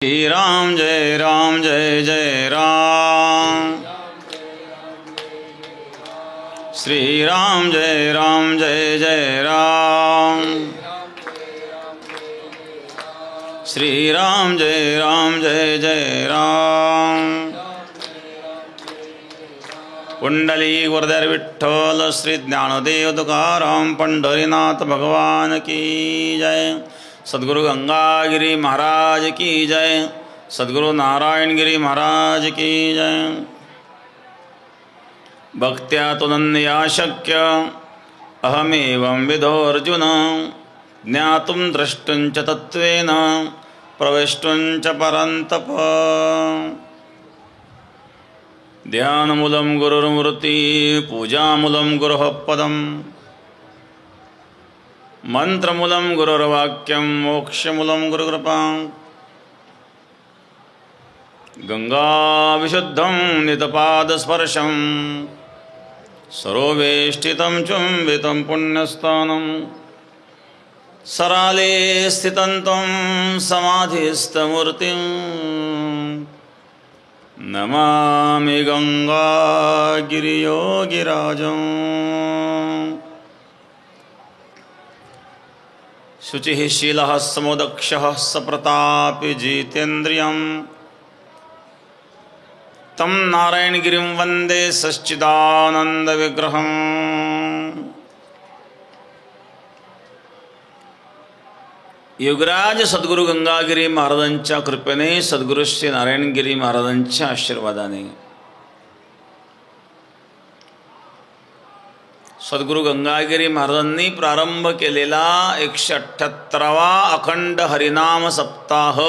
श्री राम जय जय राम। श्री राम जय जय राम। श्री राम जय जय राम। पुंडली वरदर विठ्ठल श्री ज्ञानदेव तुकाराम पंढरीनाथ भगवान की जय। सद्गुरु गंगागिरी महाराज की जय। सद्गुरु नारायणगिरी महाराज की जय। भक्त्या तुनन्या शक्य अहमेवं विदोऽर्जुन ज्ञातुं द्रष्टुं च तत्त्वेन प्रवेष्टुं च परन्तप। ध्यानमूलं गुरुर्मूर्ति पूजामूलं गुरुः पदम् मंत्रमूलं गुरुर्वाक्यं मोक्षमूलं गुरुकृपा। गंगाविशुद्धं नितपादस्पर्शं सरोवेष्टितं चुम्बितं पुण्यस्थानं। सराले स्थितं त्वं समाधिस्थमूर्तिं नमामि गंगागिरियोगिराजं। शुचिः शीलः समोदक्षः सप्रतापी जितेन्द्रियं तं नारायणगिरिं वन्दे सच्चिदानन्दविग्रहम्। योगराज सद्गुरु गंगागिरी महाराजांच्या कृपेने, सद्गुरु श्री नारायणगिरी महाराजांच्या आशीर्वादाने, सद्गुरु गंगागिरी महाराजांनी प्रारंभ केलेला 178वा अखंड हरिनाम सप्ताह,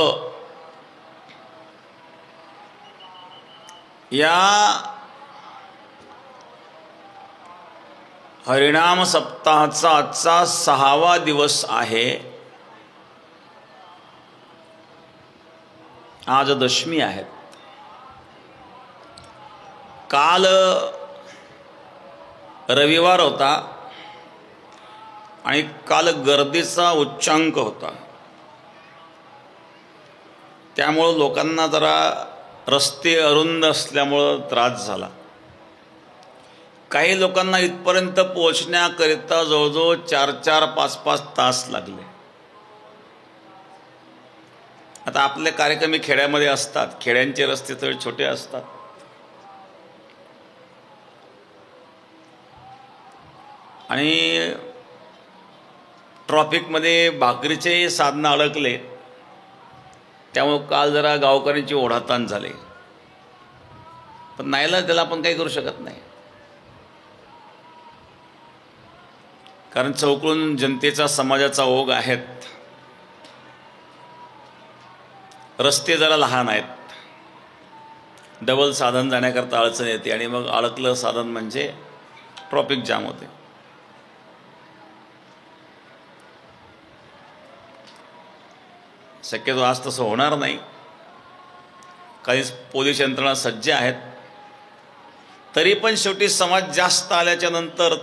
या हरिनाम सप्ताहाचा आजचा 6वा दिवस आहे। आज दशमी आहे। काल रविवार होता आणि काल गर्दीचा उच्चांक होता, त्यामुळे लोकांना जरा रस्ते अरुंद असल्यामुळं त्रास झाला। काही लोकांना इथपर्यंत पोहोचण्याकरिता जवळजवळ 4-4, 5-5 तास लागले। आता आपले कार्यक्रम खेड्यामध्ये असतात, खेड्यांचे रस्ते थोडे छोटे असतात, आणि ट्रॉफिकमध्ये भाकरीचे साधनं अडकले, त्यामुळे काल जरा गावकऱ्यांची ओढाताण झाली। पण नाहीला त्याला आपण काही करू शकत नाही, कारण चौकळून जनतेचा समाजाचा ओघ आहेत। रस्ते जरा लहान आहेत, डबल साधन जाण्याकरता अडचण येते, आणि मग अडकलं साधन म्हणजे ट्रॉफिक जाम होते। शक्यतो आज तसं होणार नाही, काही पोलीस यंत्रणा सज्ज आहेत। तरी पण शेवटी समाज जास्त आल्याच्या नंतर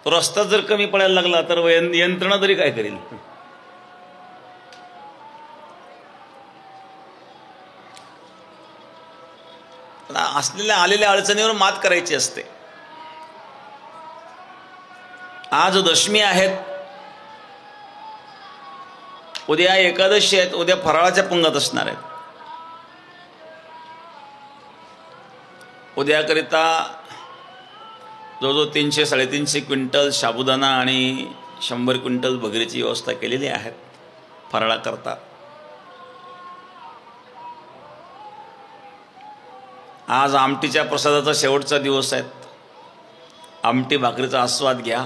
तो रस्ता जर कमी पडायला लागला तर यंत्रणा तरी काय करेल। असलेल्या आलेल्या अडचणीवर मात करायची असते। आज दशमी आहेत, उद्या एकादशी आहेत, उद्या फराळाच्या पंगत असणार आहेत। उद्याकरिता जवळजवळ 300-350 क्विंटल साबुदाणा आणि 100 क्विंटल भगरीची व्यवस्था केलेली आहे फराळाकरता। आज आमटीच्या प्रसादाचा शेवटचा दिवस आहे। आमटी भाकरीचा आस्वाद घ्या।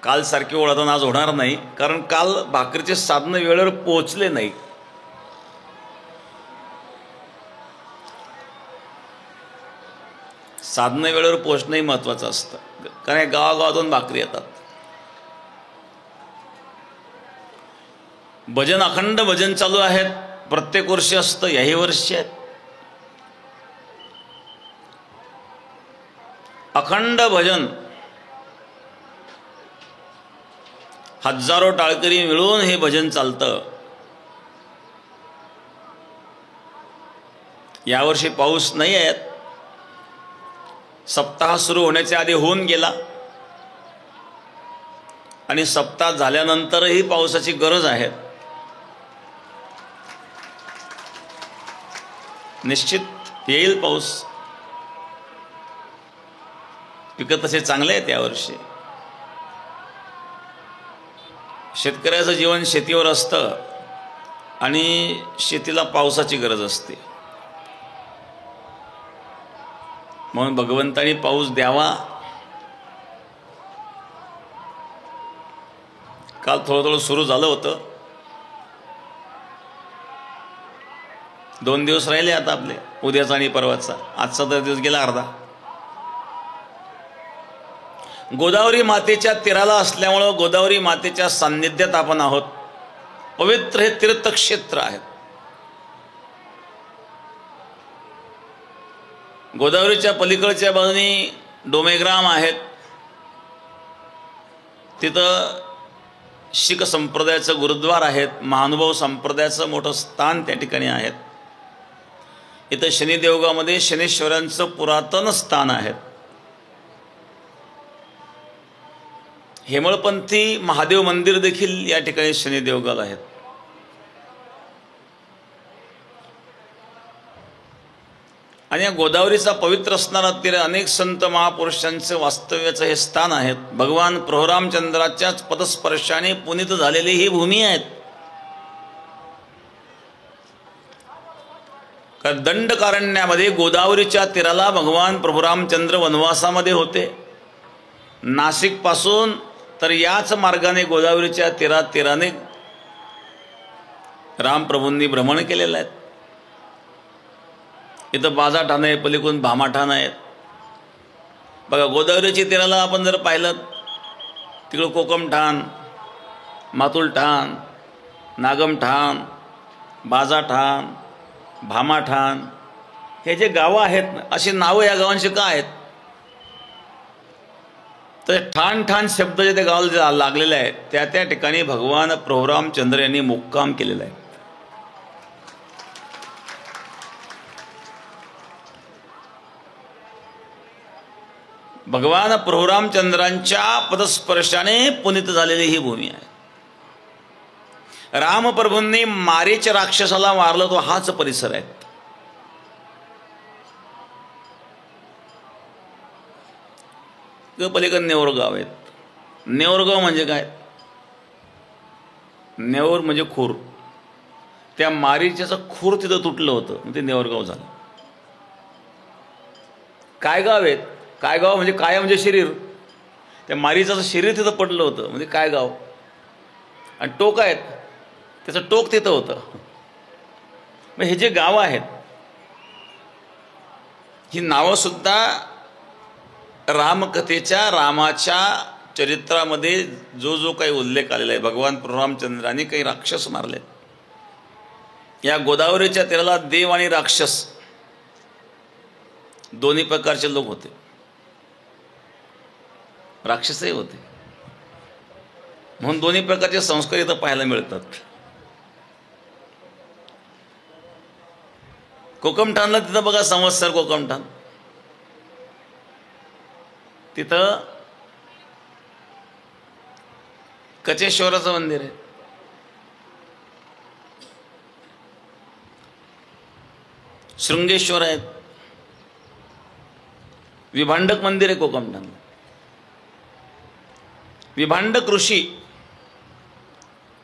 काल सारखी ओढाताण आज होणार नाही, कारण काल भाकरीचे साधनं वेळेवर पोहोचले नाही। साधनं वेळेवर पोहोचणंही महत्त्वाचं असतं, कारण गावागावातून भाकरी येतात। भजन, अखंड भजन चालू आहेत, प्रत्येक वर्षी असतं, याही वर्षी आहेत। अखंड भजन, हजारो टाळकरी मिळून हे भजन चालतं। यावर्षी पाऊस नाही आहे. सप्ताह सुरू होण्याच्या आधी होऊन गेला आणि सप्ताह झाल्यानंतरही पावसाची गरज आहे. निश्चित येईल पाऊस. पिकं तसे चांगले आहेत यावर्षी. शेतकऱ्याचं जीवन शेतीवर असतं आणि शेतीला पावसाची गरज असते. म्हणून भगवंतानी पाऊस द्यावा. काल थोडं सुरू झालं होतं. 2 दिवस राहिले आता आपले, उद्याचा आणि परवाचा. आजचा तर दिवस गेला अर्धा. गोदावरी मातेच्या तीराला असल्यामुळं गोदावरी मातेच्या सान्निध्यात आपण आहोत. पवित्र हे तीर्थक्षेत्र आहेत. गोदावरीच्या पलीकडच्या बाजूनी डोमेग्राम आहेत. तिथं शीख संप्रदायाचं गुरुद्वार आहेत. महानुभाव संप्रदायाचं मोठं स्थान त्या ठिकाणी आहेत. इथं शनिदेवगामध्ये शनेश्वरांचं पुरातन स्थान आहे. हेमळपंथी महादेव मंदिर देखील या ठिकाणी शनिदेवगाला आहेत. आणि या गोदावरीचा पवित्र असणारा तीर अनेक संत महापुरुषांचं वास्तव्याचं हे स्थान आहेत. भगवान प्रभुरामचंद्राच्याच पदस्पर्शाने पुनीत झालेली ही भूमी आहेत. दंडकारण्यामध्ये गोदावरीच्या तीराला भगवान प्रभुरामचंद्र वनवासामध्ये होते. नाशिक पासून तर याच मार्गाने गोदावरीच्या तीराने रामप्रभूंनी भ्रमण केलेलं आहे. इथं बाजा ठाण आहे, पलीकडून भामा ठाण आहेत. बघा गोदावरीच्या तीराला आपण जर पाहिलं तिकडं कोकम ठाण, मातुल ठाण, नागम ठाण, बाजा ठाण, भामा ठाण, हे जे गावं आहेत ना, अशी नावं या गावांची का आहेत? तर ठाण ठाण शब्द जे त्या गावाला लागलेले आहेत त्या ठिकाणी भगवान प्रभुरामचंद्र यांनी मुक्काम केलेला आहे. भगवान प्रभुरामचंद्रांच्या पदस्पर्शाने पुनीत झालेली ही भूमी आहे. रामप्रभूंनी मारीच राक्षसाला मारलं तो हाच परिसर आहे. पलीकडे नेवरगाव आहेत. नेवरगाव म्हणजे काय? नेवर म्हणजे खूर. त्या मारीच्याचं खूर तिथं तुटलं होतं, ते नेवरगाव झालं. काय गाव आहेत? काय गाव म्हणजे काय म्हणजे शरीर. त्या मारीचं शरीर तिथं पडलं होतं म्हणजे काय गाव. आणि टोक आहेत, त्याचं टोक तिथं होतं. मग हे जे गाव आहेत ही नावं सुद्धा रामकथेच्या रामाच्या चरित्रामध्ये जो काही उल्लेख आलेला आहे. भगवान प्रभुरामचंद्रांनी काही राक्षस मारले. या गोदावरीच्या तीराला देव आणि राक्षस दोन्ही प्रकारचे लोक होते. राक्षसही होते. म्हणून दोन्ही प्रकारचे संस्कार इथं पाहायला मिळतात. कोकमठाणला तिथं बघा संवत्सर कोकमठाण. तिथं कचेश्वराचं मंदिर आहे. शृंगेश्वर आहेत. विभांडक मंदिर आहे कोकमठाण. विभांडक ऋषी,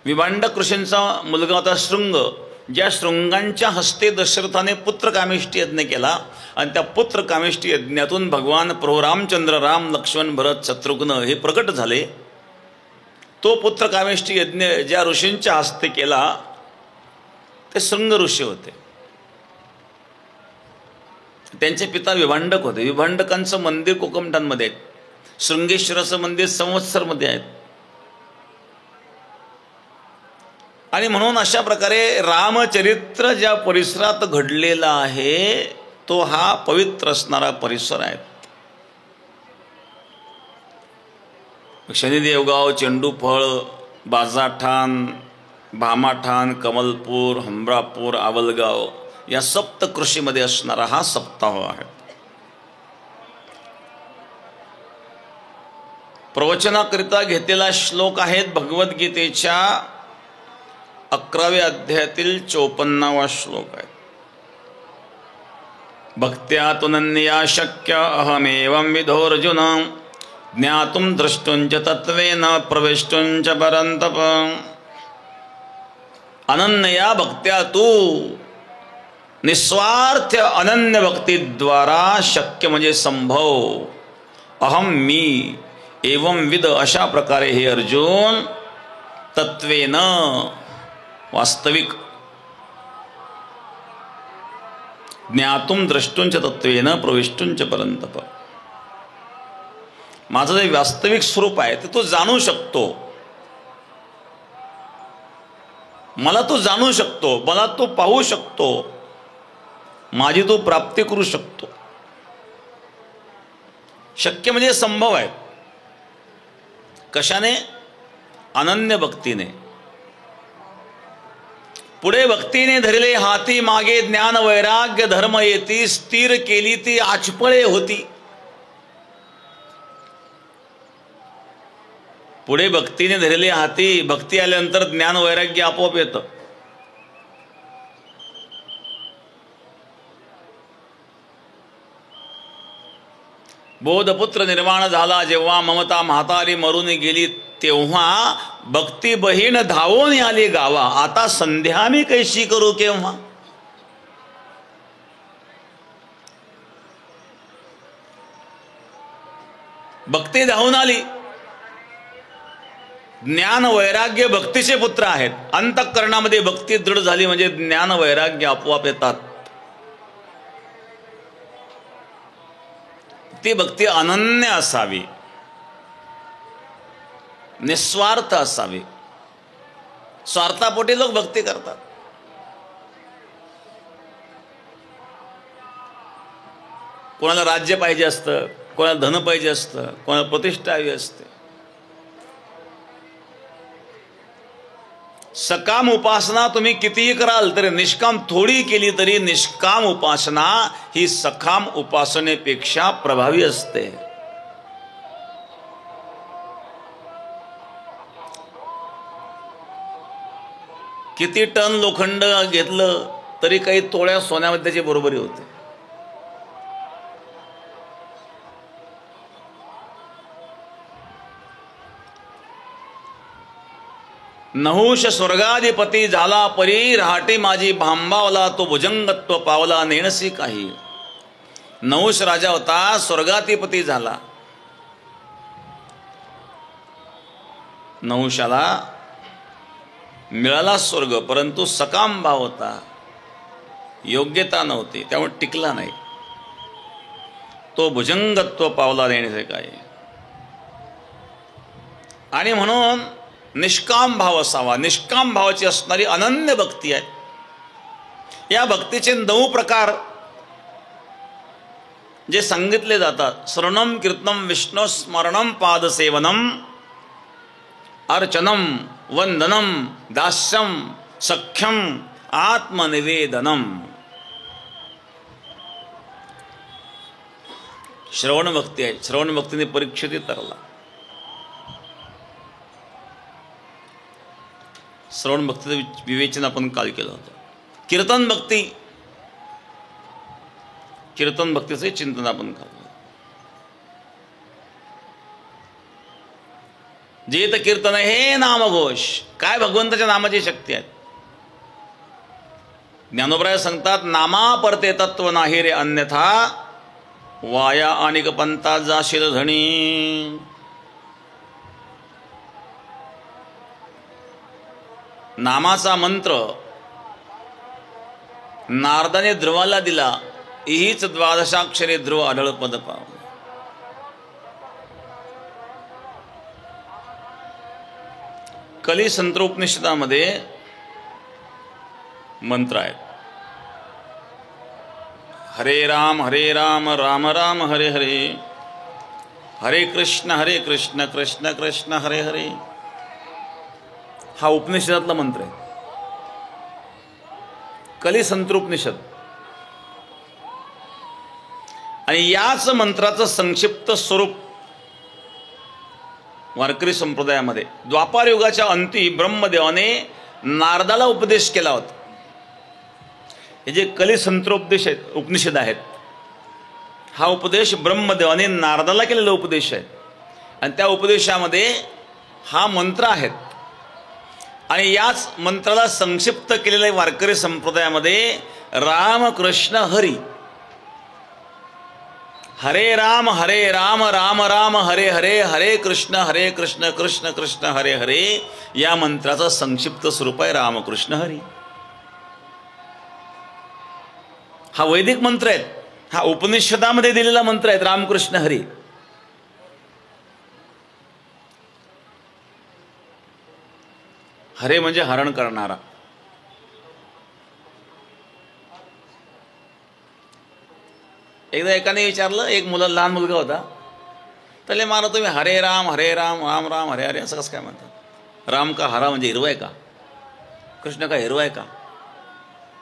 विभांडक ऋषींचा मुलगा होता शृंग. ज्या शृंगांच्या हस्ते दशरथाने पुत्रकामेष्टी यज्ञ केला आणि त्या पुत्रकामेष्टी यज्ञातून भगवान प्रभुरामचंद्र राम लक्ष्मण भरत शत्रुघ्न हे प्रकट झाले. तो पुत्रकामेष्टी यज्ञ ज्या ऋषींच्या हस्ते केला ते शृंग ऋषी होते. त्यांचे पिता विभांडक होते. विभांडकांचं मंदिर कोकमठाणमध्ये आहे. शृंगेश्वराचं मंदिर संवत्सरमध्ये आहे. आणि म्हणून अशा प्रकारे रामचरित्र ज्या परिसरात घडलेला आहे तो हा पवित्र असणारा परिसर आहे. शनिदेवगाव, चेंडूफळ, बाजाठाण, भामाठाण, कमलपूर, हमरापूर, आवलगाव या सप्तकृषीमध्ये असणारा हा सप्ताह आहे. प्रवचनाकरिता घेतलेला श्लोक आहेत भगवद्गीतेच्या 11व्या अध्यायातील 54वा श्लोक आहे. भक्त्या तुनन्या शक्य अहमेवं विधोर्जुन ज्ञातुं द्रष्टुं च तत्त्वेन प्रवेष्टुं च परन्तप. अनन्या भक्त्या तू निस्वार्थ अनन्य भक्तीद्वारा शक्य म्हणजे संभव अहम मी एवं विद अशा प्रकारे हे अर्जुन तत्वेन वास्तविक ज्ञातुं द्रष्टुं च तत्वेन प्रविष्टुं च परन्तप. माझं जे वास्तविक स्वरूप आहे ते तू जाणू शकतो. मला तू जाणू शकतो, मला तू पाहू शकतो, माझी तू प्राप्ती करू शकतो. शक्य म्हणजे संभव आहे. कशाने? अनन्य भक्तीने. पुढे भक्तीने धरले हाती मागे ज्ञान वैराग्य धर्म येती स्थिर केली ती आचपळे होती. पुढे भक्तीने धरले हाती, भक्ती आल्यानंतर ज्ञान वैराग्य आपोआप येतं. बोधपुत्र निर्माण झाला जेव्हा ममता म्हातारी मरून गेली तेव्हा भक्ती बहीण धावून आली गावा. आता संध्या मी कैशी करू केव्हा. भक्ती धावून आली. ज्ञान वैराग्य भक्तीचे पुत्र आहेत. अंतःकरणामध्ये भक्ती दृढ झाली म्हणजे ज्ञान वैराग्य आपोआप येतात. ती भक्ती अनन्य असावी, निस्वार्थ असावी. स्वार्थापोटी लोक भक्ती करतात. कोणाला राज्य पाहिजे असतं, कोणाला धन पाहिजे असतं, कोणाला प्रतिष्ठा हवी असते. सकाम उपासना तुम्ही कितीही कराल तरी, निष्काम थोडी केली तरी निष्काम उपासना ही सकाम उपासनेपेक्षा प्रभावी असते. किती टन लोखंड घेतलं तरी काही तोळ्या सोन्यामध्ये त्याची बरोबरी होते. नहुष स्वर्गाधिपती झाला परी रहाटी माझी भांबावला तो भुजंगत्व पावला नेणसी काही. नहुष राजा होता, स्वर्गाधिपती झाला. नहुषाला मिळाला स्वर्ग परंतु सकाम भाव होता, योग्यता नव्हती, त्यामुळे टिकला नाही. तो भुजंगत्व पावला नेणसे काही. आणि म्हणून निष्काम भाव असावा. निष्काम भावाची असणारी अनन्य भक्ती आहे. या भक्तीचे 9 प्रकार जे सांगितले जातात. श्रवणम कीर्तनम विष्णु स्मरणम पादसेवनम अर्चनम वंदनम दास्यम सख्यम आत्मनिवेदनम. श्रवण भक्ती आहे. श्रवण भक्तीने परीक्षित तरला. श्रवण भक्तीचं विवेचन आपण काल केलं होतं. कीर्तन भक्ती, कीर्तन भक्तीचे चिंतन आपण केलं. जेत कीर्तन हे नामघोष. काय भगवंताच्या नामाची शक्ती आहे. ज्ञानोबराय सांगतात, नामा परते तत्व नाही रे अन्यथा वाया अनिक पंथा जाशील धणी. नामाचा मंत्र नारदाने ध्रुवाला दिला. हीच द्वादशाक्षरी ध्रुव आढळ पद पाव. कली संत्रोपनिषदामध्ये मंत्र आहेत. हरे राम राम राम हरे हरे, हरे कृष्ण कृष्ण कृष्ण हरे हरे. हा उपनिषदातला मंत्र आहे. कली संत्रोपनिषद. आणि याच मंत्राचं संक्षिप्त स्वरूप वारकरी संप्रदायामध्ये द्वापार युगाच्या अंती ब्रह्मदेवाने नारदाला उपदेश केला होता. हे जे कलिसंत्रोपदेश आहेत, उपनिषद आहेत, हा उपदेश ब्रह्मदेवाने नारदाला केलेला उपदेश आहे. आणि त्या उपदेशामध्ये हा मंत्र आहेत. आणि याच मंत्राला संक्षिप्त केलेल्या वारकरी संप्रदायामध्ये राम कृष्ण हरी, हरे राम राम राम हरे हरे, हरे कृष्ण कृष्ण कृष्ण हरे हरे, या मंत्राचं संक्षिप्त स्वरूप आहे रामकृष्ण हरी. हा वैदिक मंत्र आहे, हा उपनिषदामध्ये दिलेला मंत्र आहे रामकृष्ण हरी. हरे म्हणजे हरण करणारा. एकदा एकाने विचारलं, एक लहान मुलगा होता, त्याला मारा तुम्ही हरे राम राम राम हरे हरे असं कसं काय म्हणतात? राम का हरा म्हणजे हिरवा आहे का? कृष्ण का हिरवा आहे का?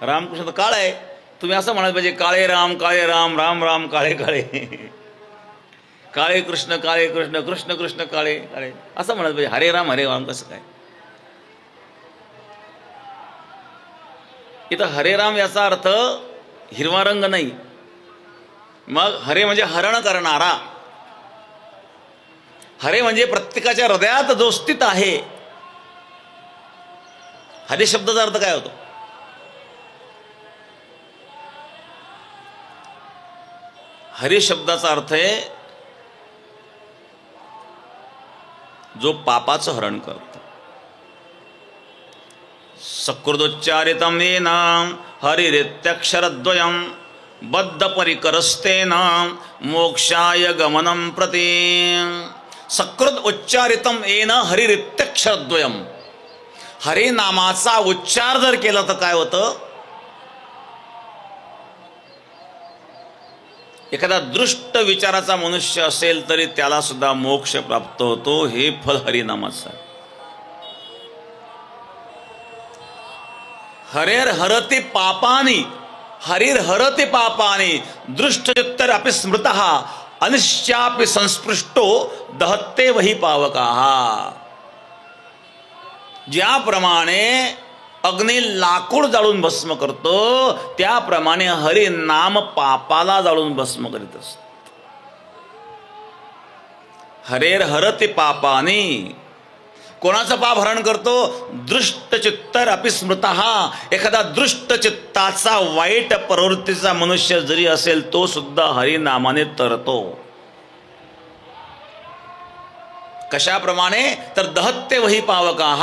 रामकृष्ण तर काळा आहे. तुम्ही असं म्हणायला पाहिजे काळे राम राम राम काळे काळे, काळे कृष्ण कृष्ण कृष्ण काळे काळे असं म्हणायला पाहिजे. हरे राम कसं काय? इथं हरे राम याचा अर्थ हिरवा रंग नाही. मग हरे म्हणजे हरण करणारा. हरे म्हणजे प्रत्येकाच्या हृदयात जो स्थित आहे. हरे शब्दाचा अर्थ काय होतो? हरी शब्दाचा अर्थ आहे जो पापाचं हरण करतो. सकृदोच्चारितं येन हरिरित्यक्षरद्वयं बद्ध परिकरस्तेन मोक्षाय गमनं प्रति. सकृद उच्चारितं येन हरिरित्यक्षरद्वयं, हरी नामाचा उच्चार जर केला तर काय होतं? एखादा दृष्ट विचाराचा मनुष्य असेल तरी त्याला सुद्धा मोक्ष प्राप्त होतो. हे फल हरिनामाचं आहे. हरेर हरति पापानि, हरिर हरति पापानि, दृष्टचित्तर अपि स्मृतः अनिश्चापि संस्पृष्टो दहत्ते वही पावकाः. ज्याप्रमाणे अग्नी लाकूड जाळून भस्म करतो, त्याप्रमाणे हरी नाम पापाला जाळून भस्म करीत असतो. हरेर हरति पापानि, कोणाचं पाप हरण करतो? दृष्टचित्तर अपि स्मृतः. एखादा दृष्टचित्ताचा वाईट प्रवृत्तीचा मनुष्य जरी असेल तो सुद्धा हरिनामाने तरतो. कशाप्रमाणे? तर दहत्ते वही पावकाः.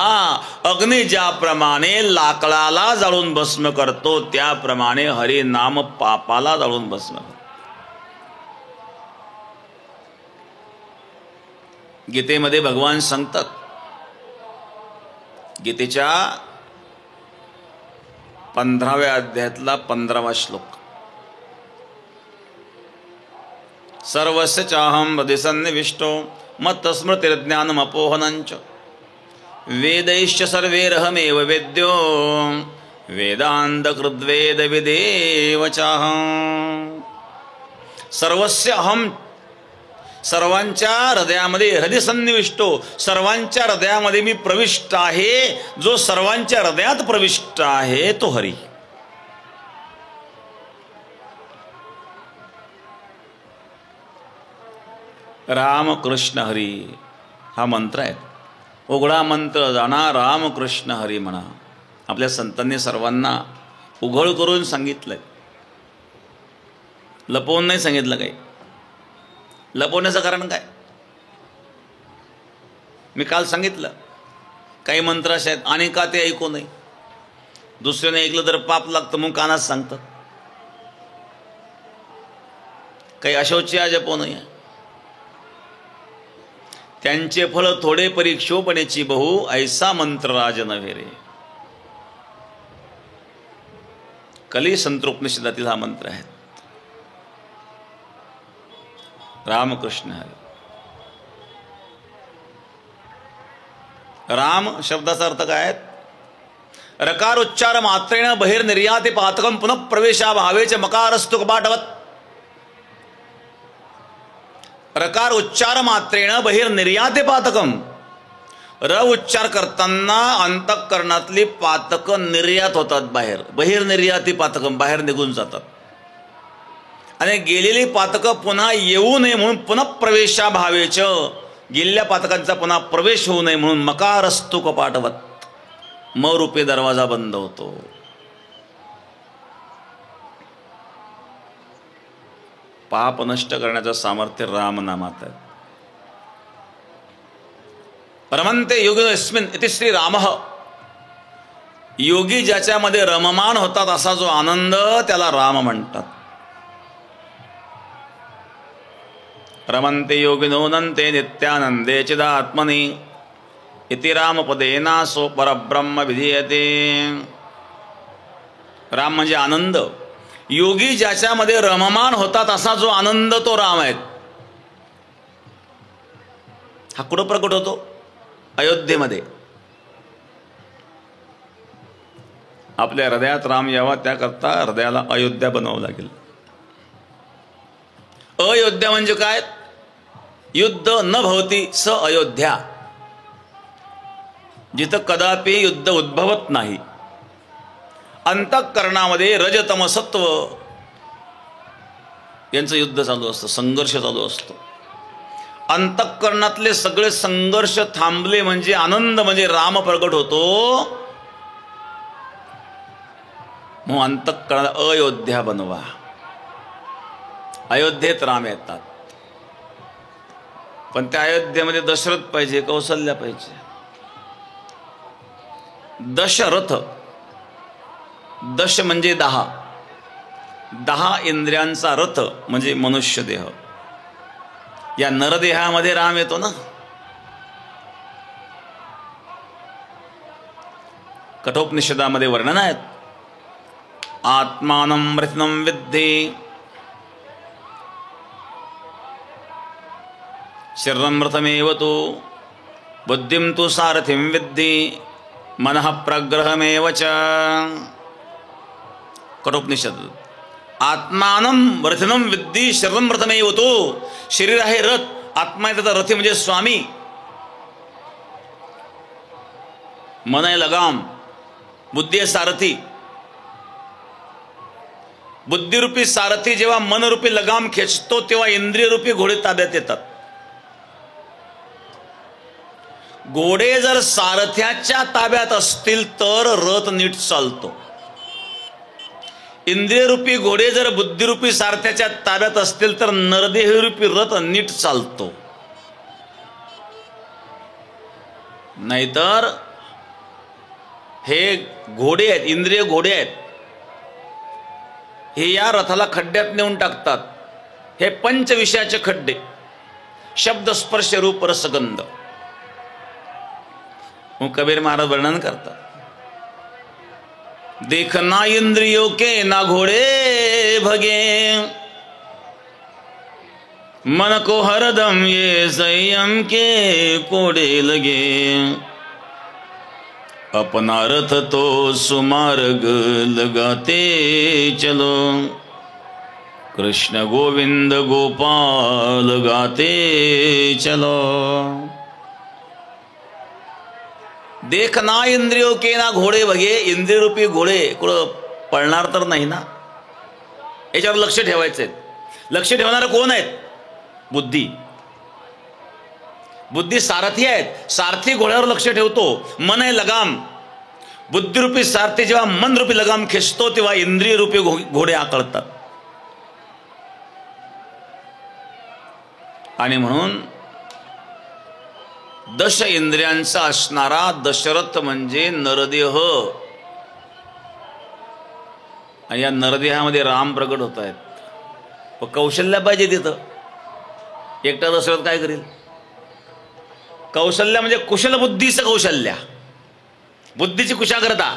अग्नी ज्याप्रमाणे लाकडाला जाळून भस्म करतो त्याप्रमाणे हरी नाम पापाला जाळून भस्म करतो. गीतेमध्ये भगवान सांगतात, गीतेच्या 15व्या अध्यायातला 15वा श्लोक, सर्वस्य चाहं हृदि सन्निविष्टो मत्स्मृतिर्ज्ञानमपोहनञ्च वेदैश्च सर्वैरहमेव वेद्यो वेदान्तकृद्वेद विदेव चाहं. सर्वस्य अहम, सर्वांच्या हृदयामध्ये हृदयसन्निविष्टो, सर्वांच्या हृदयामध्ये मी प्रविष्ट आहे. जो सर्वांच्या हृदयात प्रविष्ट आहे तो हरी. राम कृष्ण हरी हा मंत्र आहे. उघडा मंत्र जाणा राम कृष्ण हरी म्हणा. आपल्या संतांनी सर्वांना उघड करून सांगितलंय, लपवून नाही सांगितलं. काही लपवण्याचं कारण काय? मी काल सांगितलं, काही मंत्र असे आहेत आणि का ते ऐकू नये. दुसऱ्याने ऐकलं तर पाप लागतं म्हणून कानात सांगतात. काही अशौच्या जपू नये. त्यांचे फळ थोडे परीक्षोपणेची बहु, ऐसा मंत्र राज नव्हे रे. कली संत्रोपनिषदातील हा मंत्र आहे. रामकृष्ण हरी. राम शब्दाचा अर्थ काय आहे? रकार उच्चार मात्रेण बहिर्निर्याते पातकम पुनः प्रवेशा भावेच मकारस्तु कपाटवत. रकार उच्चार मात्रेण बहिर्निर्याते पातकम. र उच्चार करताना अंतःकरणातली पातकं निर्यात होतात बाहेर. बहिर्निर्याती पातकं, बाहेर निघून जातात. आणि गेलेली पातकं पुन्हा येऊ नये म्हणून पुन्हा प्रवेशाभावेच, गेलेल्या पातकांचा पुन्हा प्रवेश होऊ नये म्हणून मकारस्तु कपाटवत, म रूपी दरवाजा बंद होतो. पाप नष्ट करण्याचं सामर्थ्य रामनामात आहे. रमन्ते योगिनोऽस्मिन् इति श्री रामः. योगी ज्याच्यामध्ये रममान होतात असा जो आनंद त्याला राम म्हणतात. रमन्ते योगिनो नन्ते नित्यानंदे चिदात्मनि इति रामपदेना सो परब्रह्म विधीयते. राम म्हणजे आनंद. योगी ज्याच्यामध्ये रममान होतात असा जो आनंद तो राम आहे. हा कुठं प्रकट होतो? अयोध्येमध्ये. आपल्या हृदयात राम यावा त्याकरता हृदयाला अयोध्या बनवावं लागेल. अयोध्या म्हणजे काय? युद्ध न भवती स अयोध्या. जिथं कदापि युद्ध उद्भवत नाही. अंतःकरणामध्ये रजतमसत्व यांचं युद्ध चालू असतं, संघर्ष चालू असतो. अंतःकरणातले सगळे संघर्ष थांबले म्हणजे आनंद म्हणजे राम प्रगट होतो. मग अंतःकरणाला अयोध्या बनवा. अयोध्येत राम येतात. पण त्या अयोध्येमध्ये दशरथ पाहिजे, कौशल्या पाहिजे. दशरथ, दश म्हणजे 10, 10 इंद्रियांचा रथ म्हणजे मनुष्य देह. या नरदेहामध्ये राम येतो ना. कठोपनिषदामध्ये वर्णन आहेत. आत्मानं रथिनं विद्धि शरीरं रथमेव तु बुद्धिं तु सारथिं विद्धि मनः प्रग्रहमेव च. कठोपनिषद. आत्मानं रथिनं विद्धि शरीरं रथमेव तु. शरीर आहे रथ, आत्मा आहे त्याचा रथी म्हणजे स्वामी. मन आहे लगाम, बुद्धी आहे सारथी. बुद्धिरूपी सारथी जेव्हा मनरूपी लगाम खेचतो तेव्हा इंद्रियरूपी घोडे ताब्यात येतात. घोडे जर सारथ्याच्या ताब्यात असतील तर रथ नीट चालतो. इंद्रियरूपी घोडे जर बुद्धिरूपी सारथ्याच्या ताब्यात असतील तर नरदेहरूपी रथ नीट चालतो. नाहीतर हे घोडे आहेत, इंद्रिय घोडे आहेत, हे या रथाला खड्ड्यात नेऊन टाकतात. हे पंचविषयाचे खड्डे, शब्द स्पर्श रूप रसगंध. कबीर महाराज वर्णन करतात. देखना इंद्रियों के ना घोड़े भगे, मन को हरदम ये संयम के कोड़े लगे. अपना रथ तो सुमार्ग लगाते चलो, कृष्ण गोविंद गोपाल गाते चलो. देखना इंद्रियों के ना घोडे बघे. इंद्रिय रूपी घोडे कुठं पळणार तर नाही ना. याच्यावर लक्ष ठेवायचं आहे. लक्ष ठेवणारे कोण आहेत? बुद्धी. बुद्धी सारथी आहेत. सारथी घोड्यावर लक्ष ठेवतो. मन आहे लगाम. बुद्धिरूपी सारथी जेव्हा मनरूपी लगाम खेचतो तेव्हा इंद्रिय रूपी घोडे आकळतात. आणि म्हणून दश इंद्रियांचा असणारा दशरथ म्हणजे नरदेह. आणि या नरदेहामध्ये राम प्रगट होत आहेत. व कौशल्या पाहिजे तिथं. एकटा दशरथ काय करेल? कौशल्या म्हणजे कुशल बुद्धीचं कौशल्या, बुद्धीची कुशाग्रता.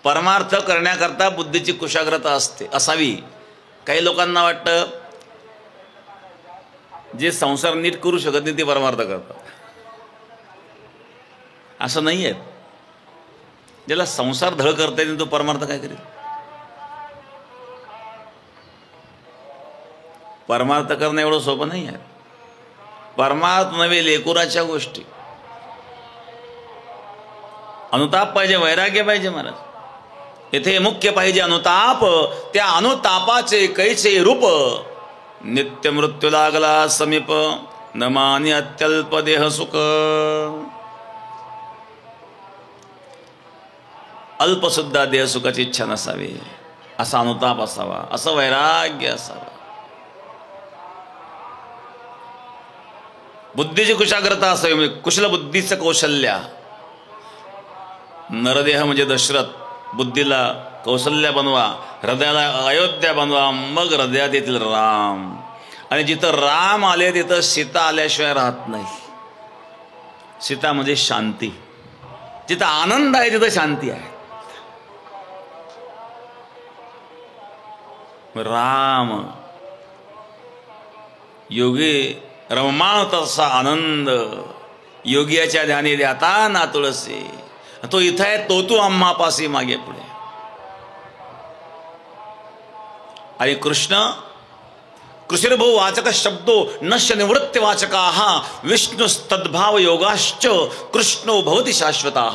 परमार्थ करण्याकरता बुद्धीची कुशाग्रता असते, असावी. काही लोकांना वाटतं जे संसार नीट करू शकत नाही ते परमार्थ करतात. असं नाही आहे. ज्याला संसार धड करता येईल तो परमार्थ काय करेल? परमार्थ करणं एवढं सोपं नाही आहे. परमार्थ नव्हे, लेकुराच्या गोष्टी. अनुताप पाहिजे, वैराग्य पाहिजे महाराज. येथे मुख्य पाहिजे अनुताप. त्या अनुतापाचे कैचे रूप, नित्य मृत्यू लागला समीप, न मानी अत्यल्प देह सुख. अल्प सुद्धा देह सुखाची इच्छा नसावी, असा अनुताप असावा, असं वैराग्य असावा. बुद्धीची कुशाग्रता असावी, म्हणजे कुशल बुद्धीचं कौशल्य. नरदेह म्हणजे दशरथ, बुद्धीला कौशल्य बनवा, हृदयाला अयोध्या बनवा, मग हृदयात येतील राम. आणि जिथं राम आले तिथं सीता आल्याशिवाय राहत नाही. सीता म्हणजे शांती. जिथं आनंद आहे तिथं शांती आहे. राम योगी रममाण तसा आनंद, योगियाच्या ध्यानी ध्याता ना तुळसी. तो इथं आहे, तो आम्हापासी मागे पुढे. आणि कृष्ण कृषिर्भो वाचक शब्दो नश्य निवृत्ती वाचका विष्णुस्तद्भाव योगाश्च कृष्णो भवति शाश्वता.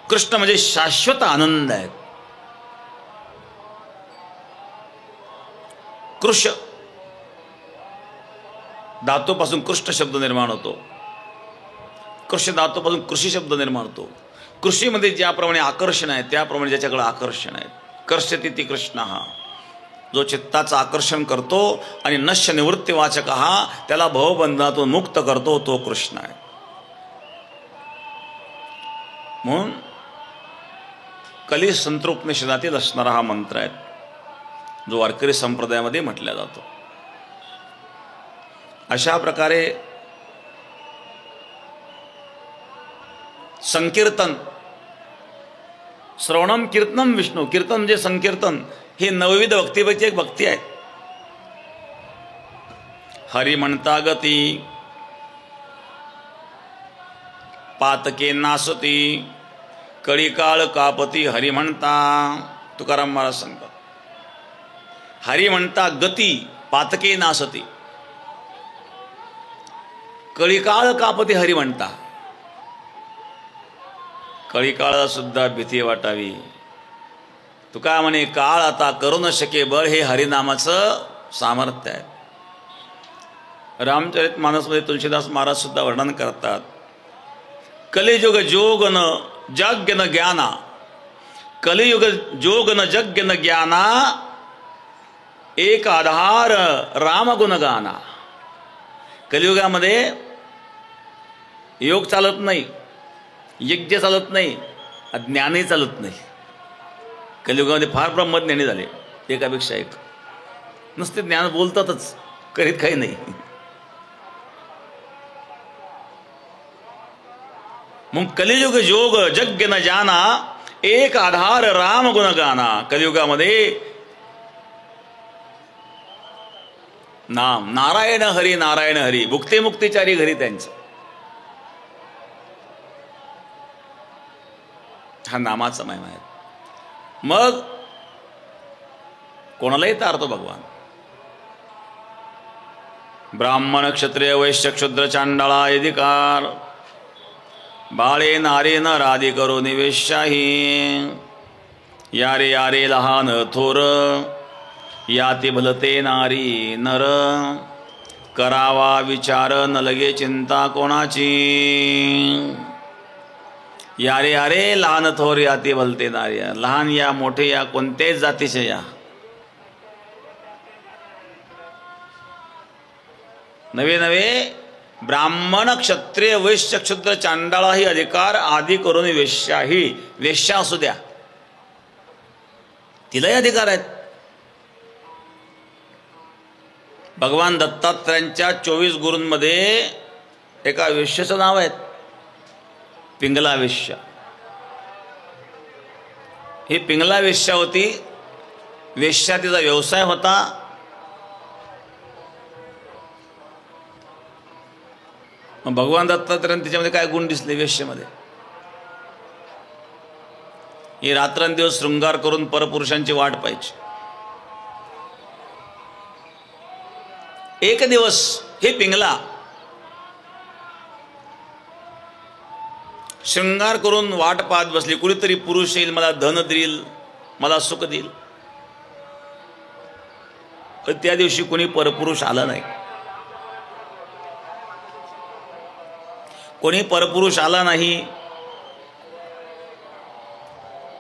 कृष्ण म्हणजे शाश्वत आनंद आहे. कृष धातूपासून कृष्ण शब्द निर्माण होतो. कृष्ण धातूपासून कृषी शब्द निर्माण होतो. कृषीमध्ये ज्याप्रमाणे आकर्षण आहे त्याप्रमाणे ज्याच्याकडे आकर्षण आहे. कर्षति ती कृष्ण, हा जो चित्ताचं आकर्षण करतो आणि नश्य निवृत्ती वाचक हा त्याला भवबंधनातून मुक्त करतो, तो कृष्ण आहे. म्हणून कली संतरोपनिषदातील असणारा हा मंत्र आहे, जो वारकरी संप्रदायामध्ये म्हटला जातो. अशा प्रकारे संकीर्तन, श्रवणम कीर्तनम विष्णू, कीर्तन म्हणजे संकीर्तन, ही नवविध भक्तीपैकी एक भक्ती आहे. हरी म्हणता गती पातके नासती, कळी काळ कापती हरी म्हणता. तुकाराम महाराज सांगतात, हरी म्हणता गती पातके नासती, कळी काळ कापती हरी म्हणता. कळी काळाला सुद्धा भीती वाटावी. तुका म्हणे काळ आता करू न शके बळ, हे हरिनामाचं सामर्थ्य आहे. रामचरित मानसमध्ये तुलसीदास महाराज सुद्धा वर्णन करतात, कलियुग जोग न जग्य न ज्ञाना, कलियुग जोग न जग्य न ज्ञाना, एक आधार रामगुण गाना. कलियुगामध्ये योग चालत नाही, यज्ञ चालत नाही, ज्ञानही चालत नाही. कलियुगामध्ये फार ब्रह्मज्ञानी झाले, एकापेक्षा एक. नुसते ज्ञान बोलतातच, करीत काही नाही. मग कलियुग जोग जग्य न जाना, एक आधार राम गुण गाना. कलियुगामध्ये नाम नारायण हरी नारायण हरी, भुक्ती मुक्तीचारी घरी त्यांचं. हा नामाचा महिमा आहे. मग कोणालाही तारतो भगवान. ब्राह्मण क्षत्रिय वैश्य क्षुद्र चांडाळा अधिकार, बाळे नारे न राधी करो निवेशाही. यारे यारे लहान थोर, याती भलते नारी नर. करावा विचार न लगे चिंता कोणाची. यारे यारे लहान थोर, याती भलते नारी. लहान या मोठे या कोणत्याही जातीचे या, नवे नवे ब्राह्मण क्षत्रिय वैश्य क्षुद्र चांडाळा ही अधिकार आदी करून वेश्याही, वेश्या असू द्या, तिलाही अधिकार आहेत. भगवान दत्तात्रयांच्या 24 गुरूंमध्ये एका वेश्याचं नाव आहे, पिंगला वेश्या. ही पिंगला वेश्या होती. वेश्या तिचा व्यवसाय होता. भगवान दत्तात्रयांना तिच्यामध्ये काय गुण दिसले वेश्येमध्ये? ही रात्रंदिवस शृंगार करून परपुरुषांची वाट पाहिजे. एक दिवस हे पिंगला शृंगार करून वाट पाहत बसली, कुणीतरी पुरुष येईल, मला धन देईल, मला सुख देईल. पण त्या दिवशी कोणी परपुरुष आला नाही. कोणी परपुरुष आला नाही.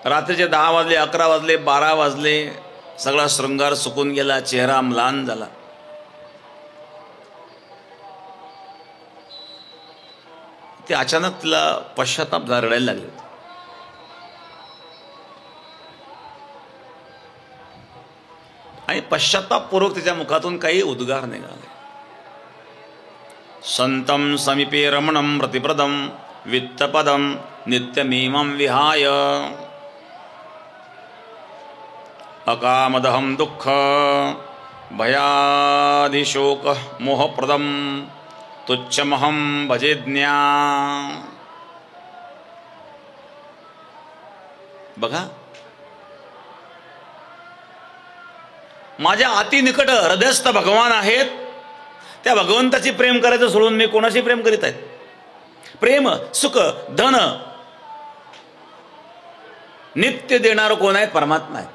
रात्रीचे 10 वाजले, 11 वाजले, 12 वाजले, सगळा शृंगार सुकून गेला, चेहरा म्लान झाला. ते अचानक तिला पश्चाताप रडायला लागले. आणि पश्चातापपूर्वक तिच्या मुखातून काही उद्गार निघाले. संतम समीपे रमणम प्रतिप्रदम वित्तपदम नित्यमीमं विहाय अकामदहं दुःख भयादिशोक मोहप्रदम तुच्छमहं भजेज्ञा. बघा, माझ्या अति निकट हृदयस्थ भगवान आहेत, त्या भगवंताची प्रेम करायचं सोडून मी कोणाशी प्रेम करीत आहेत? प्रेम, सुख, धन नित्य देणारं कोण आहेत? परमात्मा आहे.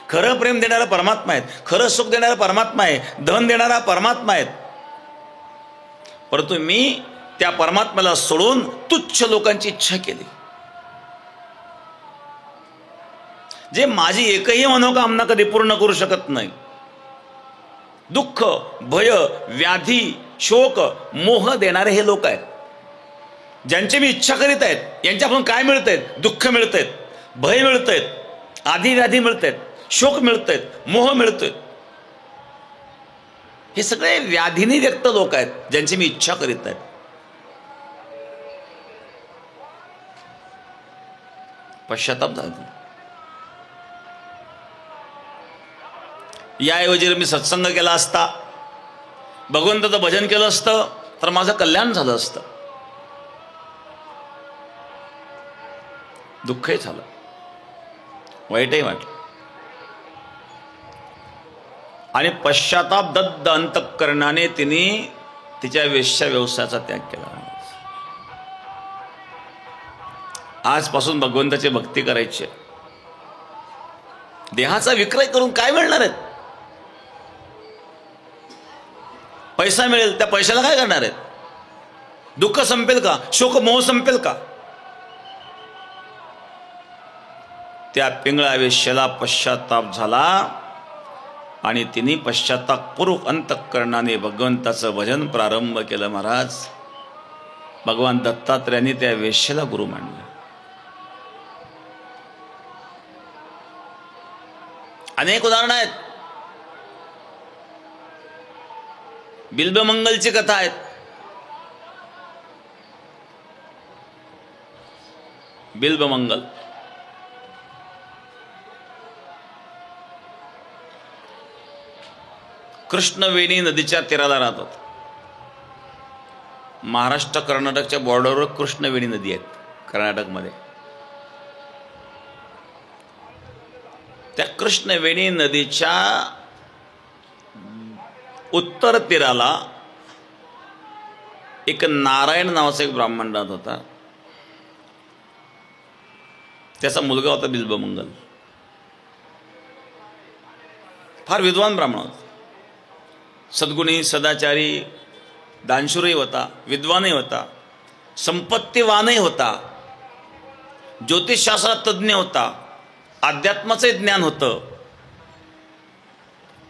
खरं प्रेम देणारा परमात्मा आहेत, खरं सुख देणारा परमात्मा आहे, धन देणारा परमात्मा आहेत. परंतु मी त्या परमात्म्याला सोडून तुच्छ लोकांची इच्छा केली. जे माझी एकही मनोकामना कधी पूर्ण करू शकत नाही. दुःख, भय, व्याधी, शोक, मोह देणारे हे लोक आहेत. ज्यांची मी इच्छा करीत आहेत यांच्याकडून काय मिळतंय? दुःख मिळतंय, भय मिळतंय, आधी व्याधी मिळतंय, शोक मिळतंय, मोह मिळतोय. हे सगळे व्याधीने व्यक्त लोक आहेत ज्यांची मी इच्छा करीत आहेत. पश्चाताप झाला. याऐवजी जर मी सत्संग केला असता, भगवंताचं भजन केलं असतं, तर माझं कल्याण झालं असतं. दुःखही झालं, वाईटही वाटलं. आणि पश्चाताप दद्द अंतःकरणाने तिने तिच्या वेश्या व्यवसायाचा त्याग केला. आजपासून भगवंताची भक्ती करायची. देहाचा विक्रय करून काय मिळणार आहेत? पैसा मिळेल, त्या पैशाला काय करणार आहेत? दुःख संपेल का? शोक मोह संपेल का? त्या पिंगळा वेश्येला पश्चाताप झाला आणि तिने पश्चातापपूर्वक अंतःकरणाने भगवंताचं भजन प्रारंभ केलं. महाराज, भगवान दत्तात्रयांनी त्या वेश्येला गुरु मानलं. अनेक उदाहरणं आहेत. बिल्बमंगलची कथा आहेत. बिल्बमंगल कृष्णवेणी नदीच्या तीराला राहतात. महाराष्ट्र कर्नाटकच्या बॉर्डरवर कृष्णवेणी नदी आहेत कर्नाटकमध्ये. त्या कृष्णवेणी नदीच्या उत्तर तीराला एक नारायण नावाचा एक ब्राह्मण राहत होता. त्याचा मुलगा होता बिल्बमंगल. फार विद्वान ब्राह्मण होता. सद्गुणी, सदाचारी, दानशूरही होता, विद्वानही होता, संपत्तीवानही होता, ज्योतिषशास्त्रात तज्ज्ञ होता, अध्यात्माचे ज्ञान होतं.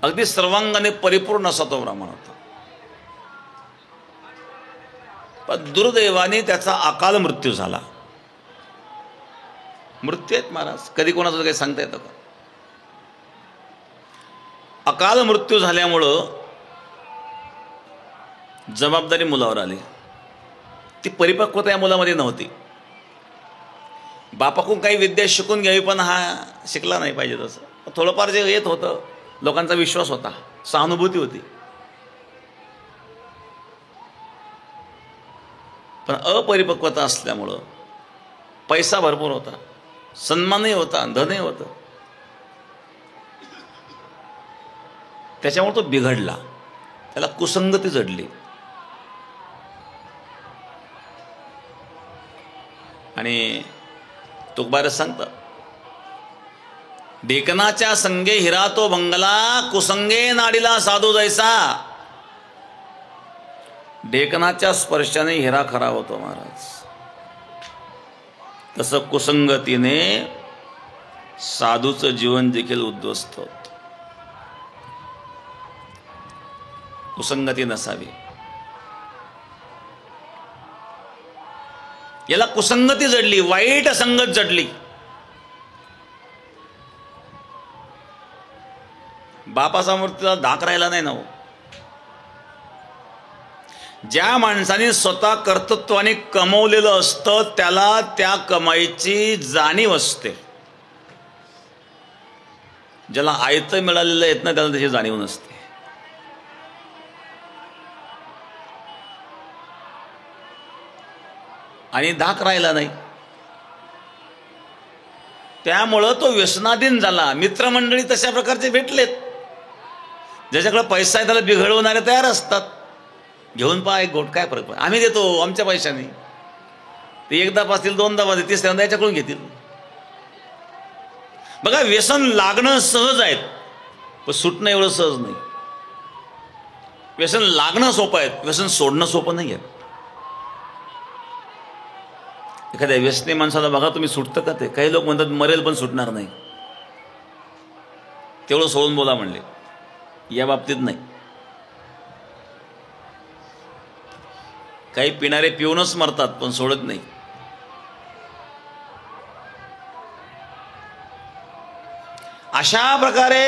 अगदी सर्वांगाने परिपूर्ण असा तो ब्राह्मण होता. पण दुर्दैवाने त्याचा अकाल मृत्यू झाला. मृत्यू आहेत महाराज, कधी कोणाचं काही सांगता येतं का? अकाल मृत्यू झाल्यामुळं जबाबदारी मुलावर आली. ती परिपक्वता या मुलामध्ये नव्हती. बापाकडून काही विद्या शिकून घ्यावी, पण हा शिकला नाही पाहिजे तसं. थोडंफार जे येत होतं, लोकांचा विश्वास होता, सहानुभूती होती, पण अपरिपक्वता असल्यामुळं पैसा भरपूर होता, सन्मानही होता, धनही होतं, त्याच्यामुळे तो बिघडला. त्याला कुसंगती जडली. आणि तुकबारच सांगतात, ढेकणाच्या संगे हिरा तो भंगला, कुसंगे नाडीला साधू जैसा. ढेकणाच्या स्पर्शाने हिरा खरा होतो महाराज, तसं कुसंगतीने साधूचं जीवन देखील उद्ध्वस्त होतं. कुसंगती नसावी. याला कुसंगती जडली, वाईट संगत जडली. बापाचा मूर्तीला धाक राहिला नाही ना हो. ज्या माणसाने स्वतः कर्तृत्वाने कमवलेलं असतं त्याला त्या कमाईची जाणीव असते. ज्याला आयतं मिळालेलं येत ना त्याला त्याची जाणीव नसते. आणि धाक राहिला नाही, त्यामुळं तो व्यसनाधीन झाला. मित्रमंडळी तशा प्रकारचे भेटलेत, ज्याच्याकडे पैसा आहे त्याला बिघडवणारे तयार असतात. घेऊन पहा एक गोट, काय फरक पडतो, आम्ही देतो आमच्या पैशाने. ते एकदा पासतील, दोनदा पासतील, तिसऱ्यांदा याच्याकडून घेतील. बघा, व्यसन लागणं सहज आहे, पण सुटणं एवढं सहज नाही. व्यसन लागणं सोपं आहे, व्यसन सोडणं सोपं नाही आहे. एखाद्या व्यसनी माणसाला बघा तुम्ही, सुटतं का ते? काही लोक म्हणतात मरेल पण सुटणार नाही. तेवढं सोडून बोला म्हणले, या बाबतीत नाही. काही पिणारे पिऊनच मरतात पण सोडत नाही. अशा प्रकारे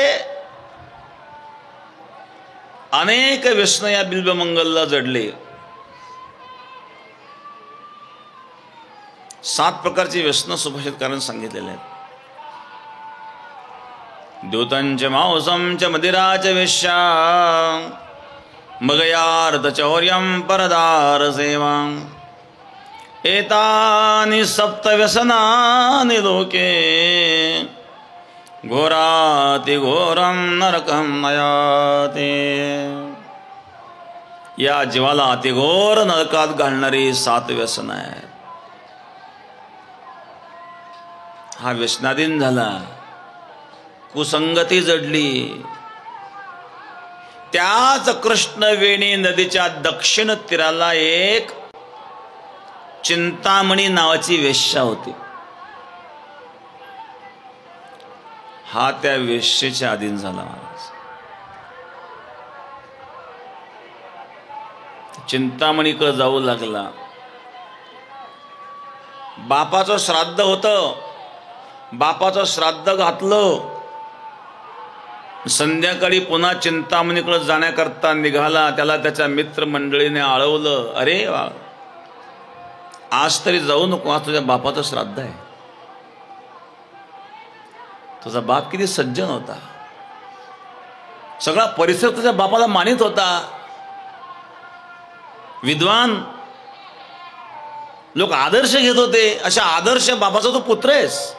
अनेक व्यसन या बिल्बमंगलला जडले. 7 प्रकारची व्यसन सुभाषितकारांनी सांगितलेले आहेत. द्योतंच मांसंच मदिराच वेश्या, मगयार्थ चौर्यं परदार सेवा, एतानि सप्त व्यसनानि लोके, घोरातिघोरं नरकं नयाते. या जीवाला अतिघोर नरकात घालणारी 7 व्यसन आहेत. हा व्यसनाधीन झाला, कुसंगती जडली. त्याच कृष्णवेणी नदीच्या दक्षिण तीराला एक चिंतामणी नावाची वेश्या होती. हा त्या वेश्येच्या अधीन झाला. चिंतामणीकडे जाऊ लागला. बापाचं श्राद्ध होतं, बापाचं श्राद्ध घातलं. संध्याकाळी पुन्हा चिंतामणीकडे जाण्याकरता निघाला. त्याला त्याच्या मित्रमंडळीने आळवलं, अरे वा, आज तरी जाऊ नको, आज तुझ्या बापाचं श्राद्ध आहे. तुझा बाप किती सज्जन होता, सगळा परिसर तुझ्या बापाला मानित होता. विद्वान लोक आदर्श घेत होते, अशा आदर्श बापाचा तू पुत्र आहेस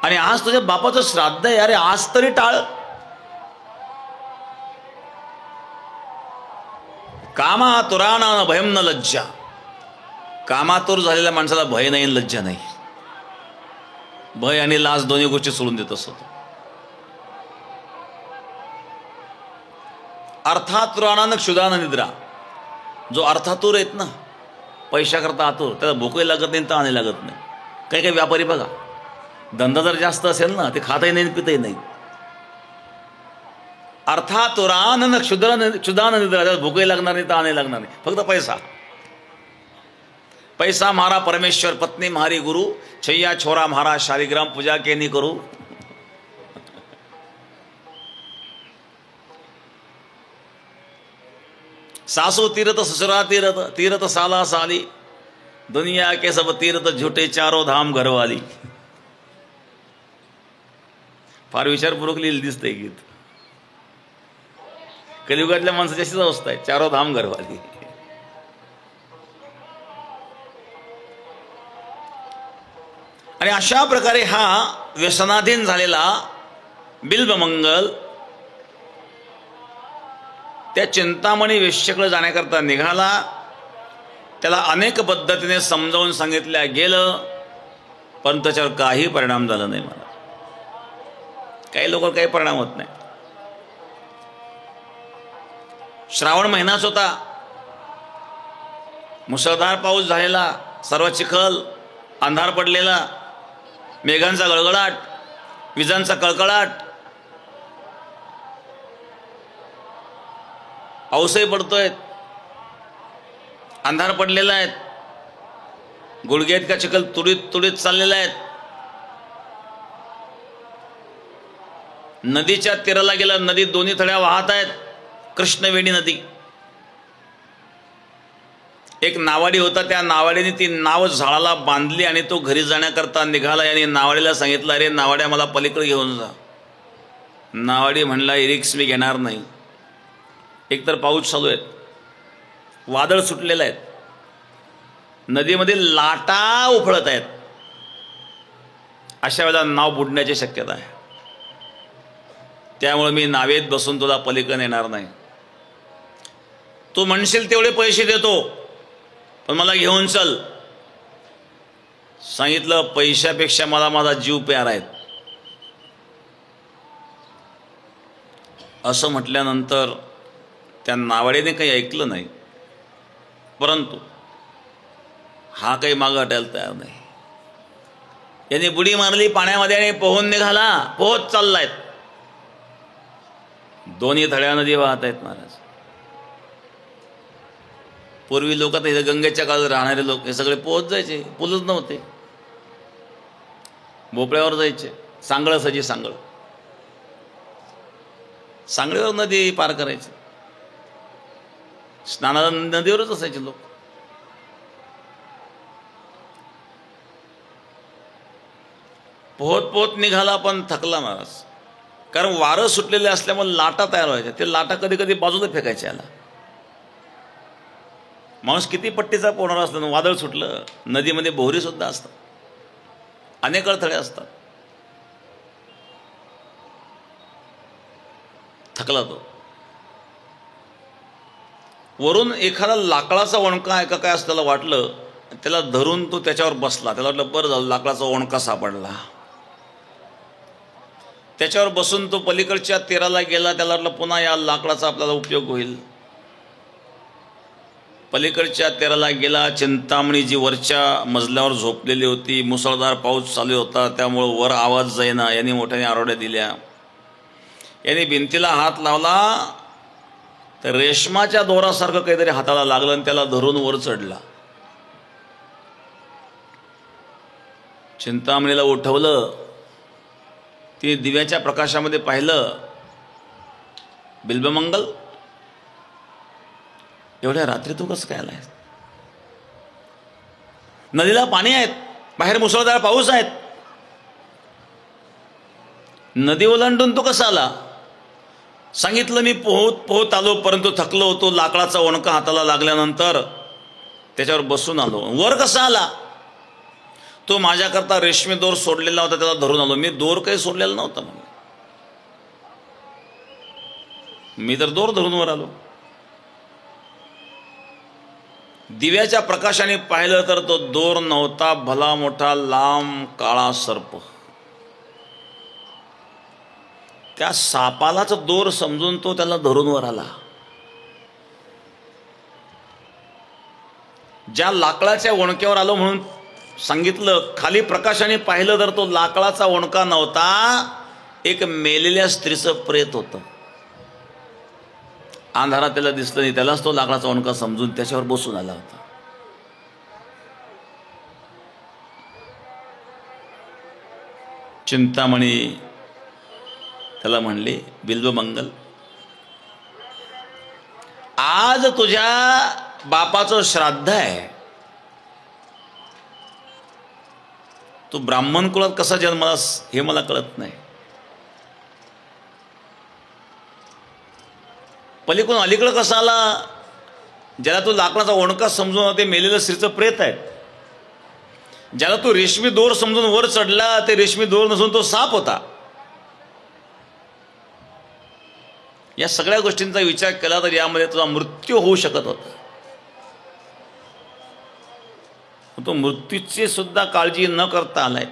आणि आज तुझ्या बापाचं श्राद्ध आहे. अरे आज तरी टाळ. कामातुराना भयम न लज्जा. कामातुर झालेल्या माणसाला भय नाही, लज्जा नाही. भय आणि लाज दोन्ही गोष्टी सोडून देत असतो. अर्थातुराना क्षुदान निद्रा. जो अर्थातूर आहेत ना, पैशा करता आतुर, त्याला भूकही लागत नाही, ताणही लागत नाही. काही काही व्यापारी बघा, धंदा जर जास्त असेल ना, ते खातही नाही पितही नाही. अर्थातुरान क्षुदान निद्रा, त्याला भूकही लागणार नाही, ताणही लागणार नाही, फक्त पैसा. पैसा म्हारा परमेश्वर, पत्नी म्हारी गुरु, छैया छोरा म्हारा शालिग्राम, पूजा के नहीं करू. सासू तीरथ ससुरा तीरथ, तीरथ साला साली, दुनिया के सब तीरथ झूठे, चारों धाम घरवाली. फार विचारपूर्वक लिहिलं दिसतंय गीत. कलियुगातल्या माणसाची अशीच अवस्था आहे, चारों धाम घरवाली. आणि अशा प्रकारे हा व्यसनाधीन झालेला बिल्बमंगल त्या चिंतामणी वेश्येकडे जाण्याकरता निघाला. त्याला अनेक पद्धतीने समजावून सांगितलं गेलं, पण त्याच्यावर काही परिणाम झाला नाही. मला काही लोक काही परिणाम होत नाही. श्रावण महिनाच होता, मुसळधार पाऊस झालेला, सर्व चिखल, अंधार पडलेला, मेघांचा गळगळाट, विजांचा कळकळाट, पाऊसही पडतोय, अंधार पडलेला आहे, गुडघ्यात का चिखल तुडीत तुडीत चाललेला आहे. नदीच्या तीराला गेला, नदी दोन्ही थड्या वाहत आहेत, कृष्णवेणी नदी. एक नावाडी होता, त्या नावाडीने ती नाव झाडाला बांधली आणि तो घरी जाण्याकरता निघाला. आणि नावाडीला सांगितलं, अरे नावाड्या मला पलीकडे घेऊन जा. नावाडी म्हणला, रिक्स मी घेणार नाही. एकतर पाऊस चालू आहे, वादळ सुटलेलं आहे, नदीमध्ये लाटा उफळत आहेत, अशा वेळेला नाव बुडण्याची शक्यता आहे. त्यामुळे मी नावेत बसून तुला पलीकडे येणार नाही. तू म्हणशील तेवढे पैसे देतो, पण मला घेऊन चल. सांगितलं, पैशापेक्षा मला माझा जीव प्यारा आहे. असं म्हटल्यानंतर त्या नावाडीने काही ऐकलं नाही, परंतु हा काही मागं हटायला तयार नाही. यांनी बुडी मारली पाण्यामध्ये आणि पोहून निघाला, पोहत चाललाय. दोन्ही थड्या नदी वाहत आहेत महाराज. पूर्वी लोक आता इथं गंगेच्या काळात राहणारे लोक हे सगळे पोहत जायचे, पूलच नव्हते, भोपळ्यावर जायचे, सांगळ असायची, सांगळीवर नदी पार करायची. स्नानाला नदीवरच असायचे लोक. पोहत पोहत निघाला, पण थकला महाराज. कारण वारं सुटलेले असल्यामुळे लाटा तयार व्हायच्या. ते लाटा कधी कधी बाजूला फेकायच्या. याला माणूस किती पट्टीचा पोहणार असला ना, वादळ सुटलं, नदीमध्ये भोवरी सुद्धा असतात, अनेक अडथळे असतात. थकला तो. वरून एखादा लाकडाचा वणका आहे का काय असं त्याला वाटलं, त्याला धरून तो त्याच्यावर बसला. त्याला वाटलं बरं झालं, लाकडाचा वणका सापडला. त्याच्यावर बसून तो पलीकडच्या तीराला गेला. त्याला वाटलं पुन्हा या लाकडाचा आपल्याला उपयोग होईल. पलीकडच्या तीराला गेला. चिंतामणी जी वरच्या मजल्यावर झोपलेली होती, मुसळधार पाऊस चालू होता, त्यामुळं वर आवाज जाईना. यांनी मोठ्याने आरोड्या दिल्या. यांनी भिंतीला हात लावला तर रेशमाच्या दोरासारखं काहीतरी हाताला लागलं आणि त्याला धरून वर चढला. चिंतामणीला उठवलं. ती दिव्याच्या प्रकाशामध्ये पाहिलं, बिल्बमंगल, एवढ्या रात्री तू कसं काय आलाय? नदीला पाणी आहेत, बाहेर मुसळधार पाऊस आहेत, नदी ओलांडून तू कसा आला? सांगितलं, मी पोहत पोहत आलो, परंतु थकलो होतो. लाकडाचा वणका हाताला लागल्यानंतर त्याच्यावर बसून आलो. वर कसा आला? तो माझ्याकरता रेशमी दोर सोडलेला होता, त्याला धरून आलो. मी दोर काही सोडलेला नव्हता, मी तर दोर धरून वर आलो. दिव्याच्या प्रकाशाने पाहिलं तर तो दोर नव्हता, भला मोठा लांब काळा सर्प. त्या सापालाच दोर समजून तो त्याला धरून वर आला. ज्या लाकडाच्या वणक्यावर आलो म्हणून सांगितलं, खाली प्रकाशाने पाहिलं तर तो लाकडाचा वणका नव्हता, एक मेलेल्या स्त्रीचं प्रेत होतं. अंधारात त्याला दिसलं नाही, त्यालाच तो लाकडाचा वणका समजून त्याच्यावर बसून आला होता. चिंतामणी त्याला म्हणले, बिल्बमंगल, आज तुझ्या बापाचं श्राद्ध आहे. तू ब्राह्मण कुळात कसा जन्मालास हे मला कळत नाही. पलीकडून अलीकडं कसा आला? ज्याला तू लाकडाचा वणका समजून ते मेलेलं स्त्रीचं प्रेत आहे. ज्याला तू रेशमी दोर समजून वर चढला, ते रेशमी दोर नसून तो साप होता. या सगळ्या गोष्टींचा विचार केला तर यामध्ये तुझा मृत्यू होऊ शकत होता. तो मृत्यूची सुद्धा काळजी न करता आलाय.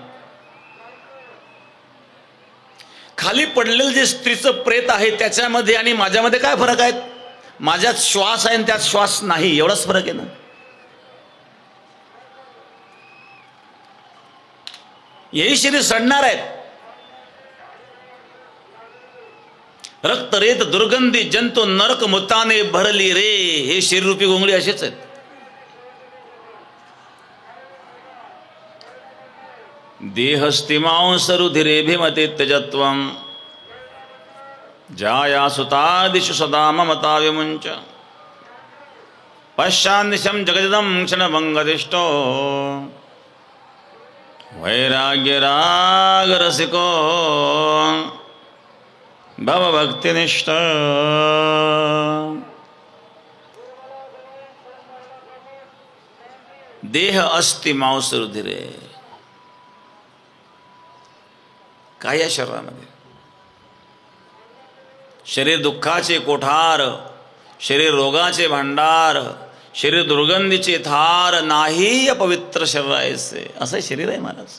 खाली पडलेलं जे स्त्रीचं प्रेत आहे त्याच्यामध्ये आणि माझ्यामध्ये काय फरक आहे? माझ्यात श्वास आहे आणि त्यात श्वास नाही, एवढाच फरक आहे ना. हेही शरीर सडणार आहेत. रक्त रेत दुर्गंधी जंतू नरक मुताने भरली रे, हे शरीररूपी घोंगडी असेच आहेत. देहस्ति मांस रुधिरे भीमते त्यजत्वं जाया सुतादिषु सदा ममता विमुंच पश्चान्निशं जगदिदं क्षणभंगदिष्टो वैराग्य राग रसिको भवभक्तिनिष्ठ. देह अस्ति मांस रुधिरे. काय या शरीरामध्ये? शरीर दुःखाचे कोठार, शरीर रोगाचे भांडार, शरीर दुर्गंधीचे थार, नाही अपवित्र शरीरायचे. असं शरीर आहे महाराज.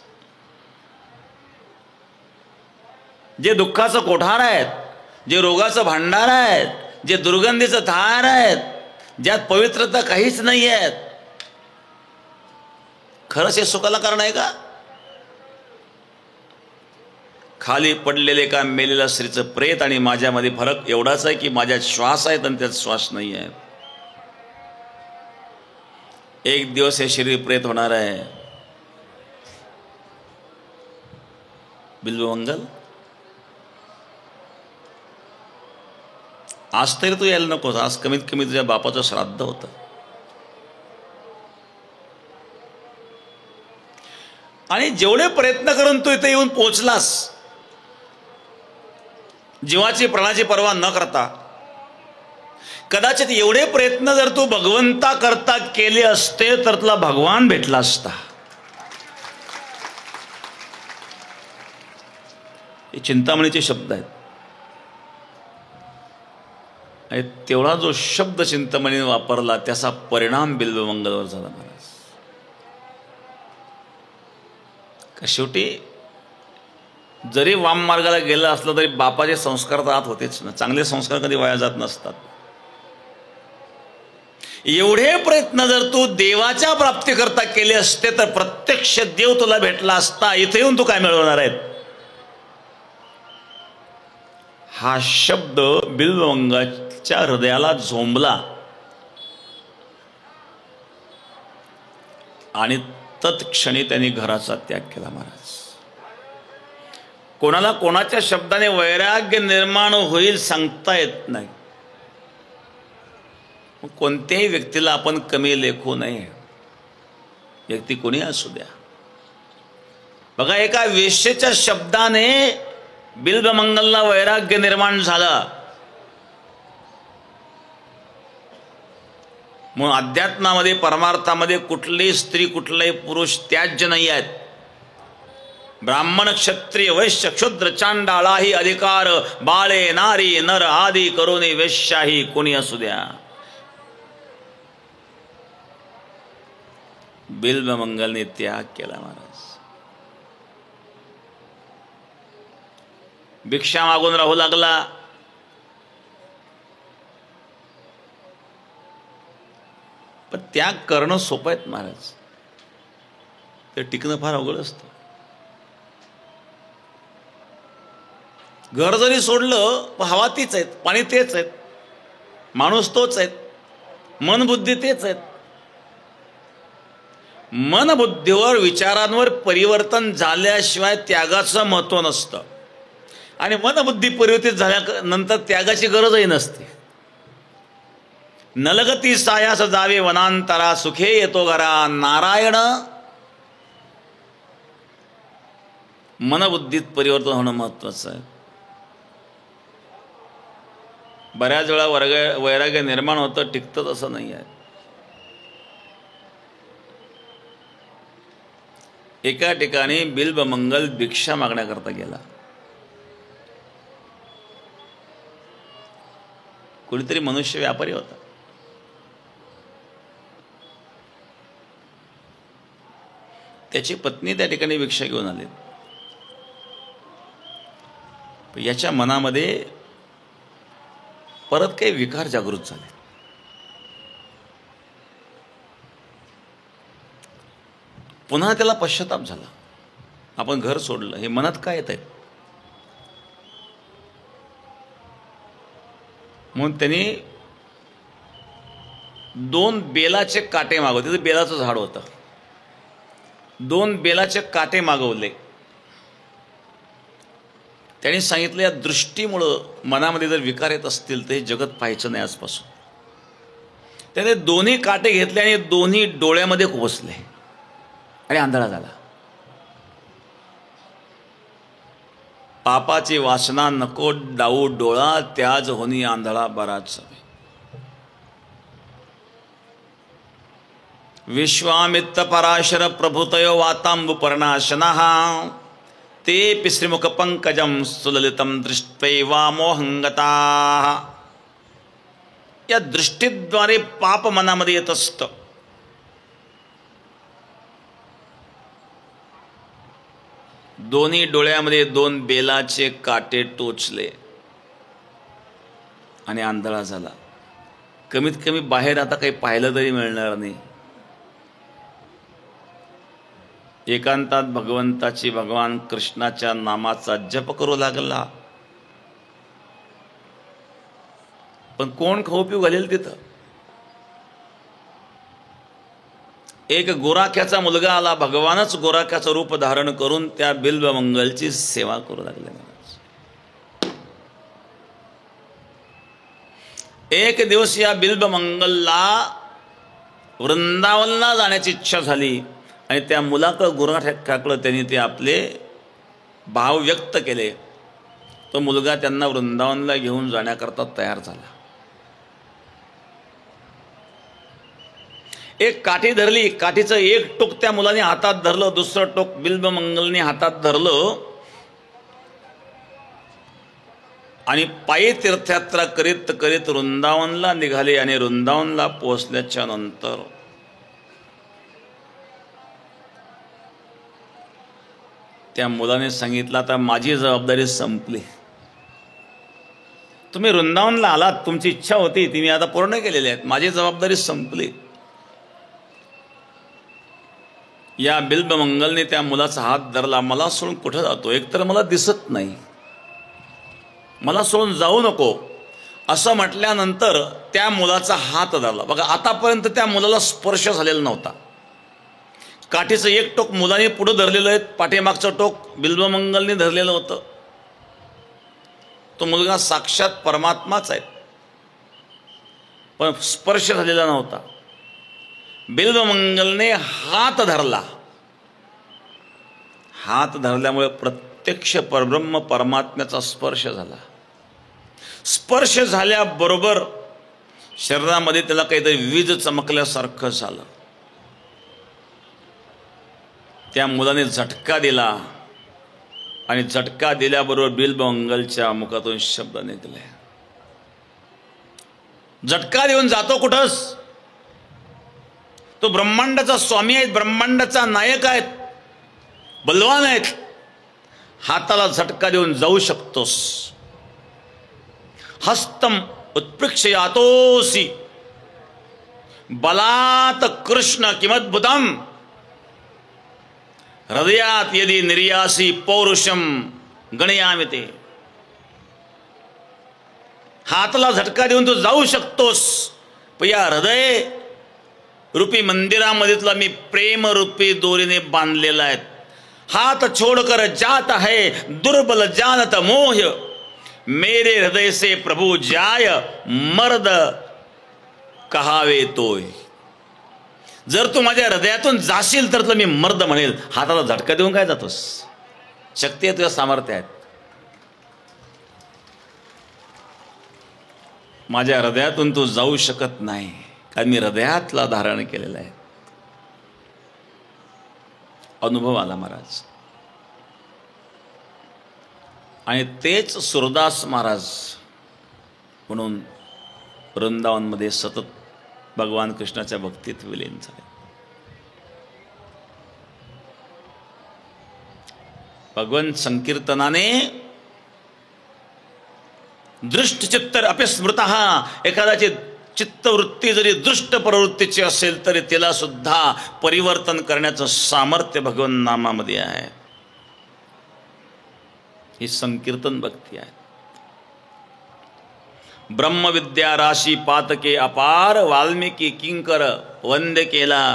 जे दुःखाचं कोठार आहेत, जे रोगाचं भांडार आहेत, जे दुर्गंधीचं थार आहेत, ज्यात पवित्रता काहीच नाही आहेत, खरंच हे सुखाला कारण आहे का? खाली पडलेले एका मेलेल्या स्त्रीचं प्रेत आणि माझ्यामध्ये फरक एवढाच आहे की माझ्यात श्वास आहेत आणि त्यात श्वास नाही आहे. एक दिवस हे शरीर प्रेत होणार आहे. बिल्वमंगल, आज तरी तू यायला नकोस. आज कमीत कमी तुझ्या बापाचं श्राद्ध होतं. आणि जेवढे प्रयत्न करून तू इथे येऊन पोहोचलास, जीवाची प्राणाची पर्वा न करता, कदाचित एवढे प्रयत्न जर तू भगवंता करता केले असते तर तुला भगवान भेटला असता. हे चिंतामणीचे शब्द आहेत. आणि तेवढा जो शब्द चिंतामणीने वापरला त्याचा परिणाम बिल्वमंगलवर झाला महाराज. का शेवटी जरी वाम मार्गाला गेलं असलं तरी बापाचे संस्कार तर आत होतेच ना. चांगले संस्कार कधी वाया जात नसतात. एवढे प्रयत्न जर तू देवाच्या प्राप्तीकरता केले असते तर प्रत्यक्ष देव तुला भेटला असता. इथे येऊन तू काय मिळवणार आहेत? हा शब्द बिल्वमंगलच्या हृदयाला झोंबला आणि तत्क्षणी त्यांनी घराचा त्याग केला महाराज. कोणाला कोणाच्या शब्दाने वैराग्य निर्माण होईल सांगता येत नाही. कोणत्याही व्यक्तीला आपण कमी लेखू नये. व्यक्ती कोणी असू द्या. बघा, एका वेश्येच्या शब्दाने बिल्वमंगलला वैराग्य निर्माण झालं. म्हणून अध्यात्मामध्ये परमार्थामध्ये कुठलीही स्त्री कुठलाही पुरुष त्याज्य नाही आहेत. ब्राह्मण क्षत्रिय वैश्य क्षुद्र चांडाळाही अधिकार, बाळे नारी नर आदी करोनी वेश्याही कोणी असू द्या. बिल्वमंगलने त्याग केला महाराज. भिक्षा मागून राहू लागला. पण त्याग करणं सोपं आहे महाराज. ते टिकणं फार अवघड असतं. घर जरी सोडलं हवा तीच आहेत, पाणी तेच आहेत, माणूस तोच आहेत, मन बुद्धी तेच आहेत. मन बुद्धीवर विचारांवर परिवर्तन झाल्याशिवाय त्यागाचं महत्व नसतं. आणि मनबुद्धी परिवर्तित झाल्यानंतर त्यागाची गरजही नसते. नलगती सायास जावे वनांतरा, सुखे येतो घरा नारायण. मनबुद्धीत परिवर्तन होणं महत्वाचं आहे. बऱ्याच वेळा वैराग्य निर्माण होतं, टिकतं असं नाही आहे. एका ठिकाणी बिल्वमंगल भिक्षा मागण्याकरता गेला. कोणीतरी मनुष्य व्यापारी होता. त्याची पत्नी त्या ठिकाणी भिक्षा घेऊन आली. याच्या मनामध्ये परत काही विकार जागृत झाले. पुन्हा त्याला पश्चाताप झाला. आपण घर सोडलं, हे मनात काय येत आहे म्हणून त्यांनी 2 बेलाचे काटे मागवले. तिथे बेलाचं झाड होतं. 2 बेलाचे काटे मागवले. त्यांनी सांगितलं या दृष्टीमुळं मनामध्ये जर विकार येत असतील तर हे जगत पाहायचं नाही आजपासून. त्याने दोन्ही काटे घेतले आणि दोन्ही डोळ्यामध्ये खोसले आणि आंधळा झाला. पापाची वासना नको डाऊ डोळा, त्याज होनी आंधळा बराच. विश्वामित्र पराशर प्रभुतयो वातांबुपर्णाशनः ते पिश्रीमुख पंकजम सुललितम दृष्ट्वैवा मोहंगताः. या दृष्टीद्वारे पाप मनामध्ये येत असतं. दोन्ही डोळ्यामध्ये 2 बेलाचे काटे टोचले आणि आंधळा झाला. कमीत कमी बाहेर आता काही पाहिलं तरी मिळणार नाही. एकांतात भगवंताची, भगवान कृष्णाच्या नामाचा जप करू लागला. पण कोण खाऊ पिऊ घालेल तिथं? एक गोराख्याचा मुलगा आला. भगवानच गोराख्याचं रूप धारण करून त्या बिल्वमंगलची सेवा करू लागले. एक दिवस या बिल्वमंगलला वृंदावनला जाण्याची इच्छा झाली आणि त्या मुलाकडं गोराख्याकडं त्यांनी ते आपले भाव व्यक्त केले. तो मुलगा त्यांना वृंदावनला घेऊन जाण्याकरता तयार झाला. एक काठी धरली. काठीचं एक टोक त्या मुलाने हातात धरलं, दुसरं टोक बिल्वमंगलने हातात धरलं आणि पायी तीर्थयात्रा करीत करीत वृंदावनला निघाले. आणि वृंदावनला पोहोचल्याच्या नंतर त्या मुलाने सांगितलं आता माझी जबाबदारी संपली. तुम्ही वृंदावनला आलात, तुमची इच्छा होती ती मी आता पूर्ण केलेली आहे. माझी जबाबदारी संपली. या बिल्वमंगलने त्या मुलाचा हात धरला. मला सोडून कुठं जातो? एकतर मला दिसत नाही, मला सोडून जाऊ नको असं म्हटल्यानंतर त्या मुलाचा हात धरला. बघा, आतापर्यंत त्या मुलाला स्पर्श झालेला नव्हता. काठीचं एक टोक मुलाने पुढे धरलेलं आहे, पाठीमागचं टोक बिल्वमंगलने धरलेलं होतं. तो मुलगा साक्षात परमात्माच आहे, पण स्पर्श झालेला नव्हता. बिल्वमंगलने हात धरला. हात धरल्यामुळे प्रत्यक्ष परब्रह्म परमात्म्याचा स्पर्श झाला. स्पर्श झाल्याबरोबर शरीरामध्ये त्याला काहीतरी वीज चमकल्यासारखं झालं. त्या मुलाने झटका दिला आणि झटका दिल्याबरोबर बिल्वमंगलच्या मुखातून शब्द निघाले. झटका देऊन जातो कुठंच? तो ब्रह्मांडाचा स्वामी आहेत, ब्रह्मांडाचा नायक आहेत, बलवान आहेत. हाताला झटका देऊन जाऊ शकतोस. हस्तम उत्प्रेक्षयातोसी बलात कृष्ण किमद्भुतम हृदयात यदि निर्यासी पौरुषम गणयामि ते. हाताला झटका देऊन तू जाऊ शकतोस, पण या हृदय रूपी मंदिरामध्ये तुला मी प्रेम रूपी दोरीने बांधलेला आहे. हात छोड़कर जात है दुर्बल जानत मोह, मेरे हृदय से प्रभु जाय मर्द कहावे तोय. जर तू माझ्या हृदयातून जाशील तर तुला मी मर्द म्हणेल. हाताला झटका देऊन काय जातोस? शक्ती आहे, तुझ्या सामर्थ्य आहेत. माझ्या हृदयातून तू जाऊ शकत नाही, कारण मी हृदयातला धारण केलेला आहे. अनुभव आला महाराज. आणि तेच सुरदास महाराज म्हणून वृंदावनमध्ये सतत भगवान कृष्णाच्या भक्तीत विलीन झाले. भगवंत संकीर्तनाने दृष्टचित्त अपिस्मृतः, एखाद्याची चित्तवृत्ती जरी दृष्ट प्रवृत्तीची असेल तरी तिला सुद्धा परिवर्तन करण्याचं सामर्थ्य भगवन नामामध्ये आहे. ही संकीर्तन भक्ती आहे. ब्रह्मविद्या राशी पातके अपार, वाल्मिकी किंकर वंद्य केला.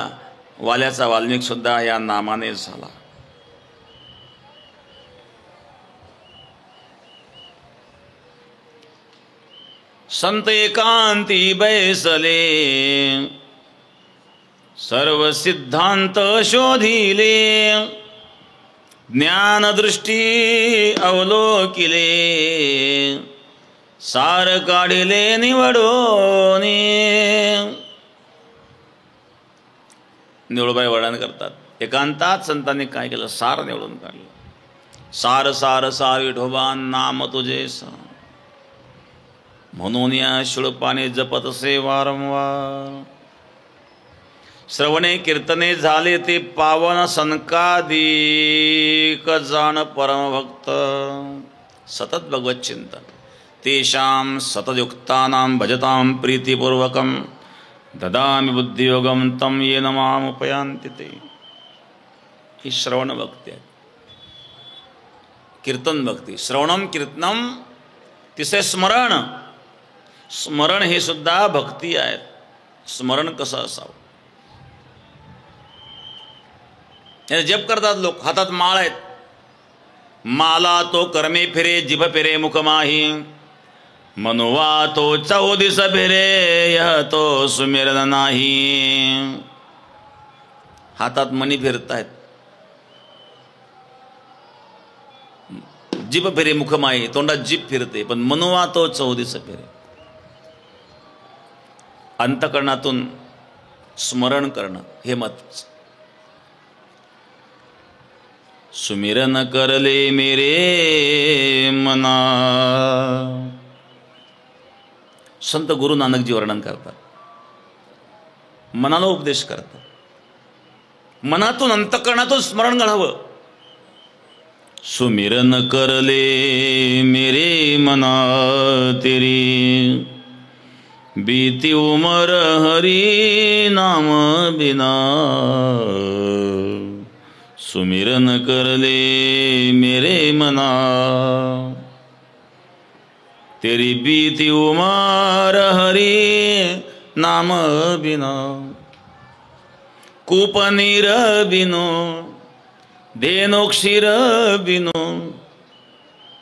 वाल्याचा वाल्मिक सुद्धा या नामाने झाला. संत एकांती बैसले, सर्व सिद्धांत शोधिले. ज्ञानदृष्टी अवलोकिले, सार काढिले निवडोनी. निवडबाई वर्णन करतात, एकांतात संतांनी काय केलं, सार निवडून काढलं. सार सार सार विठोबा नाम तुझे सा, म्हणून या शुळपाने जपत असे वारंवार. श्रवणे कीर्तने झाले ते पावन, सनकादिक जाण परमभक्त. सतत भगवत चिंतन. तेषां सततयुक्तानां भजतां प्रीतिपूर्वकं, ददामि बुद्धियोगं तं येन माम् उपयान्ति ते. ही श्रवण भक्ती आहे, कीर्तन भक्ती. श्रवणम कीर्तनम, तिसरे स्मरण. स्मरण हे सुद्धा भक्ती आहे. स्मरण कसं असावं, जप करतात लोक, हातात माळ आहेत. माला तो कर्मे फिरे, जिभ फिरे मुख माही. मनुवा तो 14 फिरे, यह तो सुमिरन नाही. हातात मणी फिरतायत, जिभ फिरे मुख माही, तोंडात जीभ फिरते, पण मनुवा तो 14 फिरे. अंतकरणातून स्मरण करणं हे महत्वाचं. सुमिरन करले मेरे मना. संत गुरु नानकजी वर्णन करतात, मनाला उपदेश करतात. मनातून अंतकरणातून स्मरण घडावं. सुमिरन करले मेरे मना तेरी, बीती उमर हरि नाम बिना. सुमिरन करले मेरे मना, तेरी बीती उमर हरि नाम बिना. कूपनीर बिनो, धेनुक्षीर बिनो,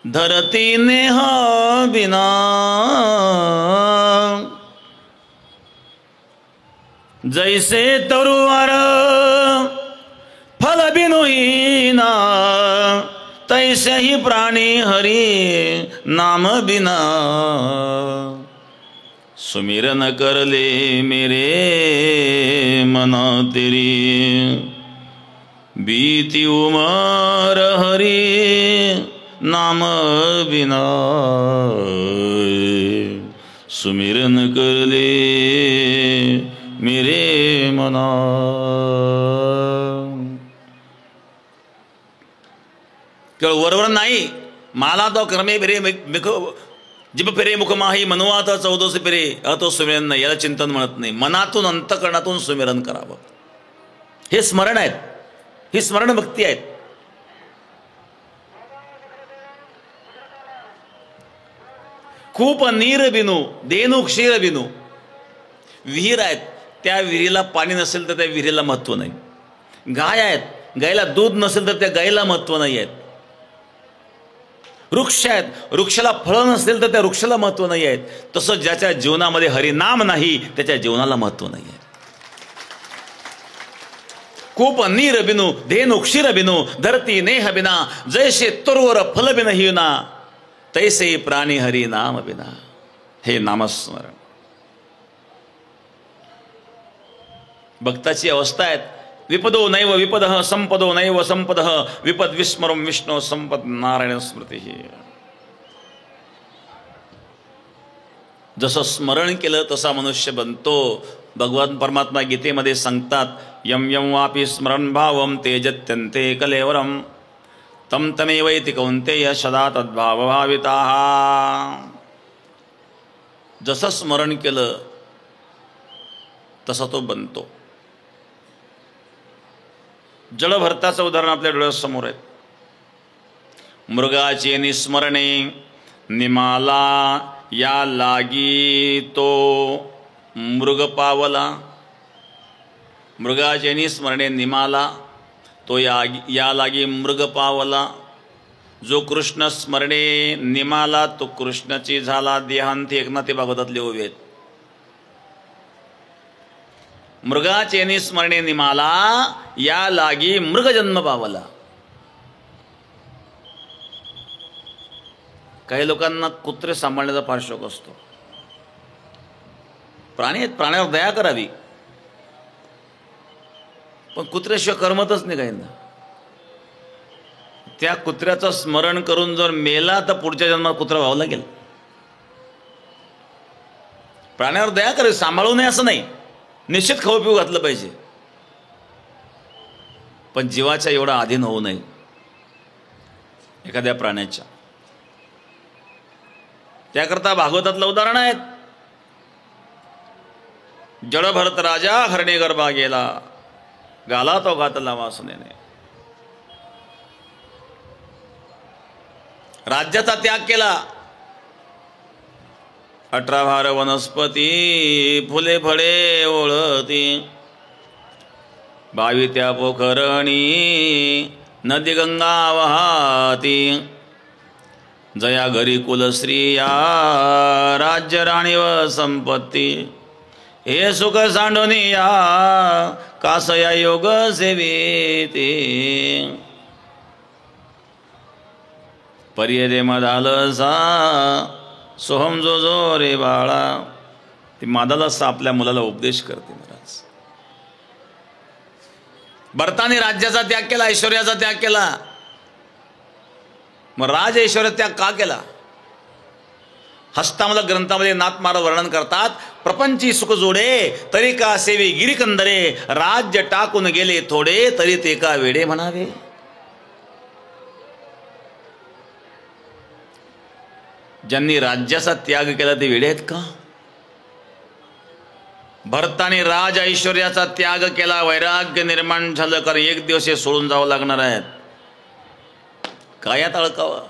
धरती नेह बिना. जैसे तरुवार फल बिनुहीना, तैसे ही प्राणी हरि नाम बिना. सुमिरन करले मेरे मना तेरी, बीती उमर हरि नाम बिना. सुमिरन करले मेरे मना. केवळ वरवर नाही. माला तो कर्मे फिरे जिभ फिरे मुख माही, मनुवा तो 14 फिरे, तो सुमिरन नाही. याला चिंतन म्हणत नाही. मनातून अंतकरणातून सुमिरन करावं. हे स्मरण आहेत, ही स्मरण भक्ती आहेत. खूप नीर बिनू, धेनू क्षीर बिनू. विहीर आहेत, त्या विहिरीला पाणी नसेल तर त्या विहिरीला महत्व नाही. गाय आहेत, गायला दूध नसेल तर त्या गायला महत्व नाही आहेत. वृक्ष आहेत, वृक्षाला फळं नसेल तर त्या वृक्षाला महत्व नाही आहेत. तसं ज्याच्या जीवनामध्ये हरिनाम नाही त्याच्या जीवनाला महत्व नाही आहे. कूप नीर बिनू, धेनु क्षीर बिनू, धरती नेह बिना. जैसे तुरवर फल बिन हिना, तैसे प्राणी हरि नाम बिना. हे नामस्मरण भक्ताची अवस्था आहे. विपदो नैव विपदः, संपदो नैव संपदः. विपद विस्मरम विष्णु, संपद नारायण स्मृती. जसं स्मरण केलं तसा मनुष्य बनतो. भगवान परमात्मा गीतेमध्ये सांगतात, यम यम वापी स्मरण भावम तेजत्यंते कलेवरम तम तमेवैति कौंतेय सदा तद्भावभाविताः. जसं स्मरण केलं तसा तो बनतो. जलभरताचं उदाहरण आपल्या डोळ्यासमोर आहे. मृगाचे निस्मरणे निमाला या लागी तो मृग पावला. मृगाचे निस्मरणे निमाला तो या लागी मृग पावला. जो कृष्ण स्मरणे निमाला तो कृष्णाची झाला देहांती. एकनाथी भागवतातले ओवे आहेत. मृगाचे निस्मरणे निमाला या लागी मृग जन्म पावला. काही लोकांना कुत्रे सांभाळण्याचा फार शौक असतो. प्राणी आहेत, प्राण्यावर दया करावी, पण कुत्र्याशिवाय करमतच नाही काहींना. त्या कुत्र्याचं स्मरण करून जर मेला तर पुढच्या जन्मात कुत्रा व्हावं लागेल. प्राण्यावर दया करावी, सांभाळू नये असं नाही, निश्चित खाऊ पिऊ घातलं पाहिजे, पण जीवाच्या एवढा अधीन होऊ नये एखाद्या प्राण्याच्या. त्याकरता भागवतातलं उदाहरण आहेत. जडभरत राजा हरणे गर्भा गेला गाला तो घातला वासनेने. राज्याचा त्याग केला. 18 भार वनस्पती फुले फळे ओळती. 22 त्या पोखरणी नदी गंगा वाहती. जया घरी कुलश्रिया राज्य राणी व संपत्ती. हे सुख सांडोनिया कासया योग सेवेते. पर्यदे मदालसा सोहम जो जो रे बाळा. ती मादालसा आपल्या मुलाला उपदेश करते. महाराज भरताने राज्याचा त्याग केला, ऐश्वर्याचा त्याग केला. मग राज ऐश्वर्य त्याग का केला? हस्तामल ग्रंथामध्ये नाथ महाराज वर्णन करतात, प्रपंची सुख जोडे तरी का सेवे गिरिकंदरे. राज्य टाकून गेले थोडे तरी ते का वेडे म्हणावे. ज्यांनी राज्याचा त्याग केला ते वेडे आहेत का? भरताने राज ऐश्वर्याचा त्याग केला, वैराग्य निर्माण झालं, कारण एक दिवस हे सोडून जावं लागणार आहेत. कायात अडकावं.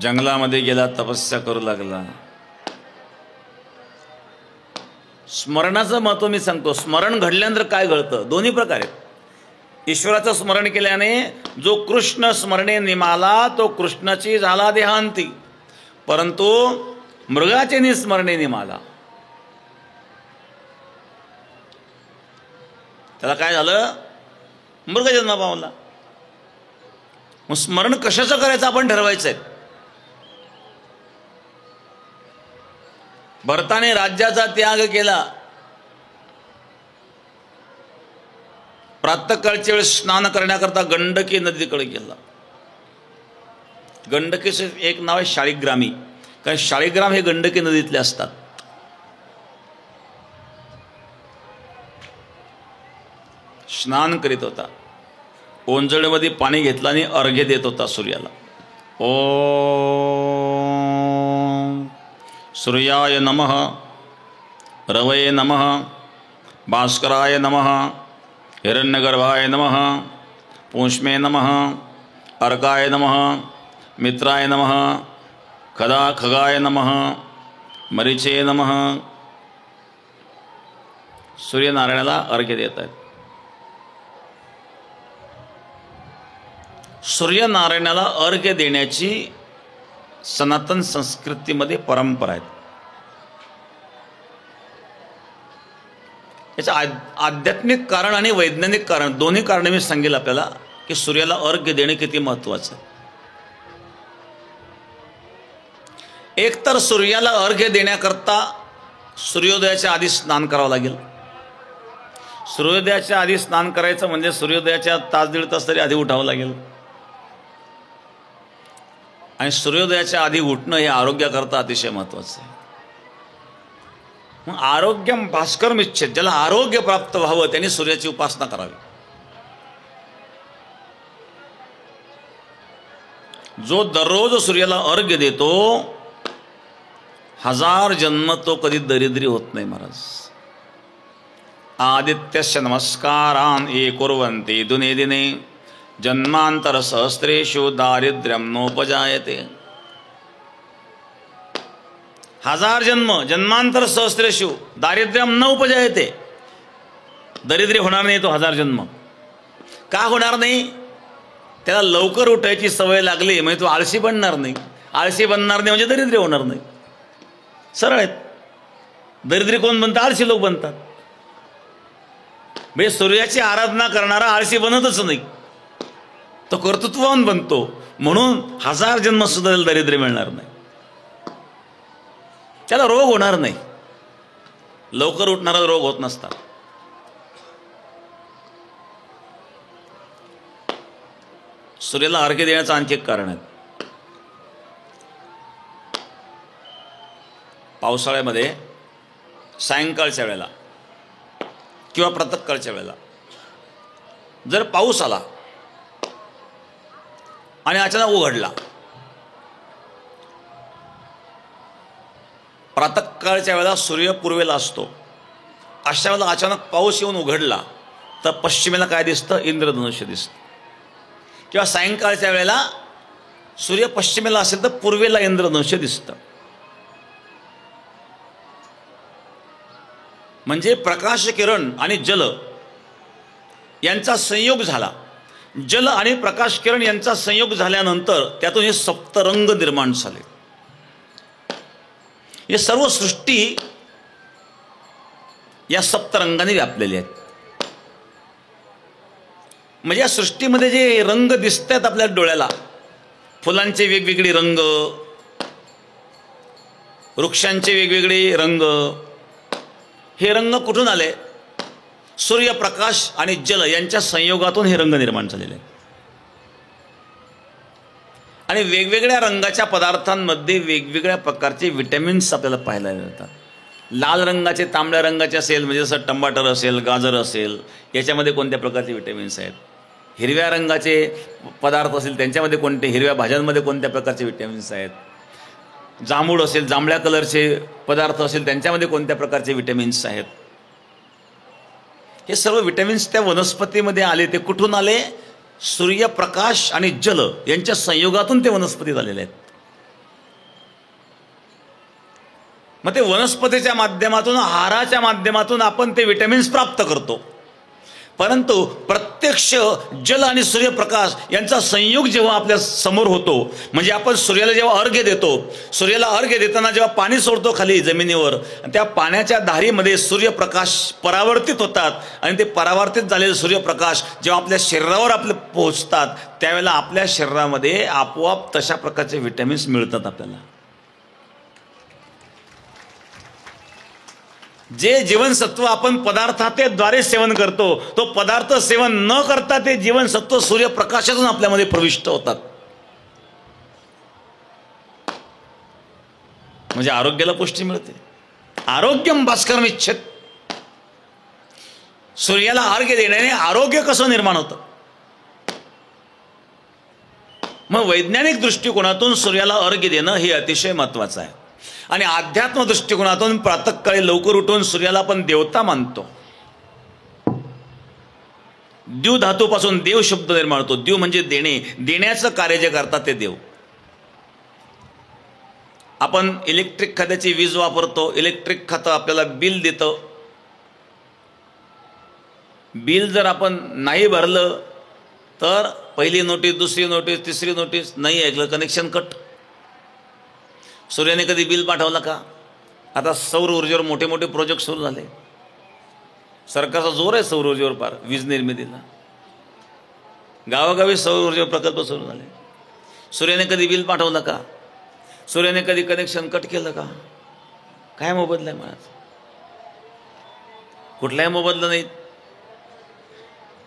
जंगलामध्ये गेला, तपस्या करू लागला. स्मरणाचं महत्व मी सांगतो. स्मरण घडल्यानंतर काय घडतं? दोन्ही प्रकारे. ईश्वराचं स्मरण केल्याने जो कृष्ण स्मरणे निमाला तो कृष्णाची झाला देहांती. परंतु मृगाचे निस्मरणे निमाला, त्याला काय झालं? मृगजन्म पावला. मग स्मरण कशाचं करायचं आपण ठरवायचं आहे. भरताने राज्याचा त्याग केला. प्रातःकाळच्या वेळेस स्नान करण्याकरता गंडकी नदीकडे गेला. गंडकीचे एक नाव आहे शाळीग्रामी, कारण शाळीग्राम हे गंडकी नदीतले असतात. स्नान करीत होता. ओंजळीमध्ये पाणी घेतलं आणि अर्घ्य देत होता सूर्याला. ओम सूर्याय नमः, रवये नमः, भास्कराय नमः, हिरण्यगर्भाय नमः, पूष्मे नमः, अर्काय नमः, मित्राय नमः, खगाय नमः, मरीचे नमः. सूर्यनारायणाला अर्घ्य देत आहेत. सूर्यनारायणाला अर्घ्य देण्याची सनातन संस्कृतीमध्ये परंपरा आहे. याचं आध्यात्मिक कारण आणि वैज्ञानिक कारण दोन्ही कारण मी सांगेल आपल्याला, की सूर्याला अर्घ्य देणे किती महत्त्वाचं आहे. एक तर सूर्याला अर्घ्य देण्याकरता सूर्योदयाच्या आधी स्नान करावं लागेल. सूर्योदयाच्या आधी स्नान करायचं म्हणजे सूर्योदयाच्या तास दीड तास तरी आधी उठावं लागेल. आणि सूर्योदयाच्या आधी उठणं हे आरोग्याकरता अतिशय महत्त्वाचं आहे. मग आरोग्यम भास्करम इच्छेत, ज्याला आरोग्य प्राप्त व्हावं त्यांनी सूर्याची उपासना करावी. जो दररोज सूर्याला अर्घ्य देतो 1000 जन्म तो कधी दरिद्री होत नाही महाराज. आदित्यस्य नमस्कारान् ये कुर्वन्ति दिने दिने जन्मांतर सहस्रेषु दारिद्र्यम नोपजायते. 1000 जन्म जन्मांतर सहस्रेषु दारिद्र्यम न उपजायते. दरिद्री होणार नाही तो 1000 जन्म. का होणार नाही? त्याला लवकर उठायची सवय लागली म्हणजे तो आळशी बनणार नाही. आळशी बनणार नाही म्हणजे दरिद्री होणार नाही. सरळ आहेत. दरिद्री कोण बनतात? आळशी लोक बनतात. म्हणजे सूर्याची आराधना करणारा आळशी बनतच नाही, तो कर्तृत्ववान बनतो. म्हणून 1000 जन्म सुद्धा दरिद्री मिळणार नाही. त्याला रोग होणार नाही. लवकर उठणारा रोग होत नसतात. सूर्याला अर्घ्य देण्याचं आणखी एक कारण आहे. पावसाळ्यामध्ये सायंकाळच्या वेळेला किंवा प्रातःकाळच्या वेळेला जर पाऊस आला आणि अचानक उघडला, प्रातःकाळच्या वेळेला सूर्य पूर्वेला असतो, अशा वेळेला अचानक पाऊस येऊन उघडला तर पश्चिमेला काय दिसतं? इंद्रधनुष्य दिसतं. किंवा सायंकाळच्या वेळेला सूर्य पश्चिमेला असेल तर पूर्वेला इंद्रधनुष्य दिसतं. म्हणजे प्रकाश किरण आणि जल यांचा संयोग झाला. जल आणि प्रकाश किरण यांचा संयोग झाल्यानंतर त्यातून हे सप्तरंग निर्माण झाले. हे सर्व सृष्टी या सप्तरंगाने व्यापलेली आहेत. म्हणजे या सृष्टीमध्ये जे रंग दिसत आहेत आपल्या डोळ्याला, फुलांचे वेगवेगळे रंग, वृक्षांचे वेगवेगळे रंग, हे रंग कुठून आले? सूर्यप्रकाश आणि जल यांच्या संयोगातून हे रंग निर्माण झालेले आहेत. आणि वेगवेगळ्या रंगाच्या पदार्थांमध्ये वेगवेगळ्या प्रकारचे विटॅमिन्स आपल्याला पाहायला मिळतात. लाल रंगाचे, तांबड्या रंगाचे असेल म्हणजे जसं टमाटर असेल, गाजर असेल, याच्यामध्ये कोणत्या प्रकारचे विटॅमिन्स आहेत. हिरव्या रंगाचे पदार्थ असेल त्यांच्यामध्ये कोणते, हिरव्या भाज्यांमध्ये कोणत्या प्रकारचे विटॅमिन्स आहेत. जांभूळ असेल, जांभळ्या कलरचे पदार्थ असेल त्यांच्यामध्ये कोणत्या प्रकारचे विटॅमिन्स आहेत. हे सर्व विटॅमिन्स त्या वनस्पतीमध्ये आले. ते कुठून आले? सूर्यप्रकाश आणि जल यांच्या संयोगातून ते वनस्पतीत आलेले आहेत. मग ते वनस्पतीच्या माध्यमातून, आहाराच्या माध्यमातून आपण ते विटॅमिन्स प्राप्त करतो. परंतु प्रत्यक्ष जल आणि सूर्यप्रकाश यांचा संयोग जेव्हा आपल्या समोर होतो, म्हणजे आपण सूर्याला जेव्हा अर्घ्य देतो, सूर्याला अर्घ्य देताना जेव्हा पाणी सोडतो खाली जमिनीवर, त्या पाण्याच्या धारीमध्ये सूर्यप्रकाश परावर्तित होतात आणि ते परावर्तित झालेले सूर्यप्रकाश जेव्हा आपल्या शरीरावर आपले पोहोचतात त्यावेळेला आपल्या शरीरामध्ये आपोआप तशा प्रकारचे विटॅमिन्स मिळतात आपल्याला. जे जीवनसत्व आपण पदार्थाद्वारे सेवन करतो, तो पदार्थ सेवन न करता ते जीवनसत्व सूर्यप्रकाशातून आपल्यामध्ये प्रविष्ट होतात. म्हणजे आरोग्याला पुष्टी मिळते. आरोग्यम भास्करम इच्छेत. सूर्याला अर्घ्य देण्याने आरोग्य कसं निर्माण होतं? मग वैज्ञानिक दृष्टिकोनातून सूर्याला अर्घ्य देणं हे अतिशय महत्त्वाचं आहे. आणि अध्यात्म दृष्टिकोनातून प्रातःकाळी लवकर उठून सूर्याला आपण देवता मानतो. द्यू धातूपासून देव शब्द निर्माण होतो. द्यू म्हणजे देणे, देण्याचं कार्य जे करतात ते देव. आपण इलेक्ट्रिक खात्याची वीज वापरतो, इलेक्ट्रिक खातं आपल्याला बिल देतं. बिल जर आपण नाही भरलं तर पहिली नोटीस, दुसरी नोटीस, तिसरी नोटीस, नाही ऐकलं कनेक्शन कट. सूर्याने कधी बिल पाठवलं का? आता सौर ऊर्जेवर मोठे मोठे प्रोजेक्ट सुरू झाले. सरकारचा जोर आहे सौर ऊर्जेवर फार, वीज निर्मितीला. गावोगावी सौर ऊर्जेवर प्रकल्प सुरू झाले. सूर्याने कधी बिल पाठवलं का? सूर्याने कधी कनेक्शन कट केलं का? काय मोबदला आहे मला? कुठलाही मोबदला नाही.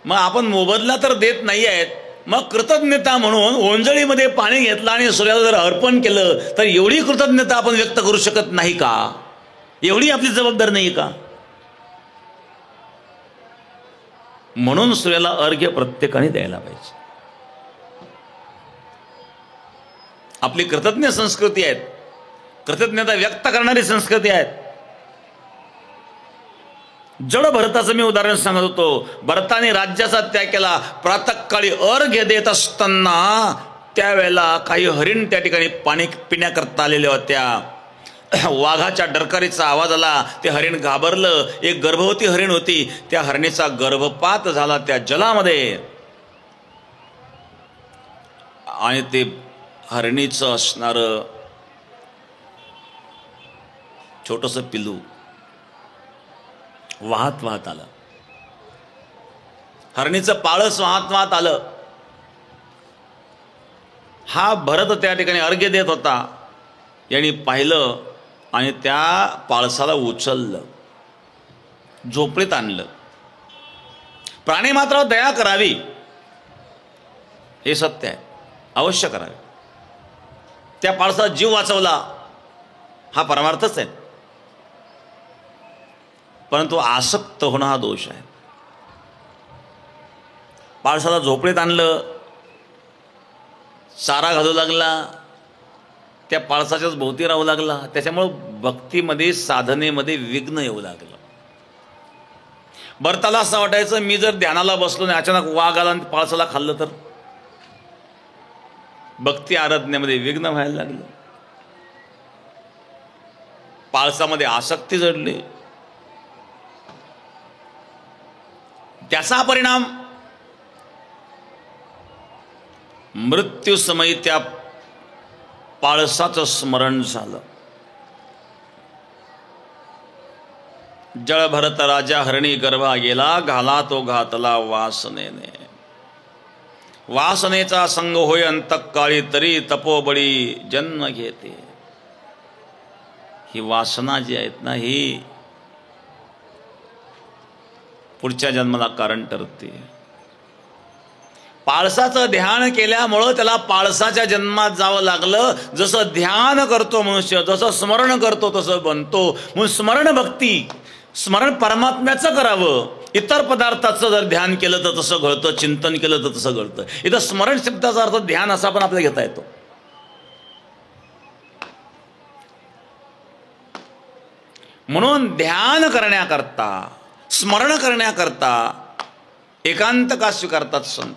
मग आपण मोबदला तर देत नाही आहेत, मग कृतज्ञता म्हणून ओंजळीमध्ये पाणी घेतलं आणि सूर्याला जर अर्पण केलं तर एवढी कृतज्ञता आपण व्यक्त करू शकत नाही का? एवढी आपली जबाबदारी नाही का? म्हणून सूर्याला अर्घ्य प्रत्येकाने द्यायला पाहिजे. आपली कृतज्ञ संस्कृती आहेत, कृतज्ञता व्यक्त करणारी संस्कृती आहेत. जड भरताचं मी उदाहरण सांगत होतो. भरताने राज्याचा त्याग केला. प्रातःकाळी अर्घ्य देत असताना त्यावेळेला काही हरिण त्या ठिकाणी पाणी पिण्याकरता आलेल्या होत्या. वाघाच्या डरकारीचा आवाज आला. ते हरिण घाबरलं. एक गर्भवती हरिण होती. त्या हरणीचा गर्भपात झाला त्या जलामध्ये आणि ते हरणीचं असणारं छोटंसं पिल्लू वाहत वाहत आलं. हरणीचं पाळस वाहत वाहत आलं. हा भरत त्या ठिकाणी अर्घ्य देत होता. यांनी पाहिलं आणि त्या पाळसाला उचललं, झोपडीत आणलं. प्राणीमात्रावर दया करावी हे सत्य आहे, अवश्य करावे. त्या पाळसाचा जीव वाचवला हा परमार्थच आहे. परंतु आसक्त होणं हा दोष आहे. पाळसाला झोपडीत आणलं, चारा घालू लागला, त्या पाळसाच्याच भोवती राहू लागला. त्याच्यामुळं भक्तीमध्ये साधनेमध्ये विघ्न येऊ लागलं. भरताला असं वाटायचं मी जर ध्यानाला बसलो आणि अचानक वाघ आला आणि पाळसाला खाल्लं तर भक्ती आराधनेमध्ये विघ्न व्हायला लागलं. पाळसामध्ये आसक्ती जडली. त्याचा परिणाम मृत्यूसमयी त्या पाळसाचं स्मरण झालं. जळ भरत राजा हरणी गर्भा गेला, घाला तो घातला वासनेने. वासनेचा संग होय अंतकाळी, तरी तपोबळी जन्म घेते. ही वासना जी आहेत ना, ही पुढच्या जन्माला कारण ठरते. पाळसाचं ध्यान केल्यामुळं त्याला पाळसाच्या जन्मात जावं लागलं. जसं ध्यान करतो मनुष्य, जसं स्मरण करतो तसं बनतो. म्हणून स्मरण भक्ती, स्मरण परमात्म्याचं करावं. इतर पदार्थाचं जर ध्यान केलं तर तसं घडतं, चिंतन केलं तर तसं घडतं. इथं स्मरण शब्दाचा अर्थ ध्यान असा पण आपल्याला घेता येतो. म्हणून ध्यान करण्याकरता, स्मरण करण्याकरता एकांत का स्वीकारतात संत.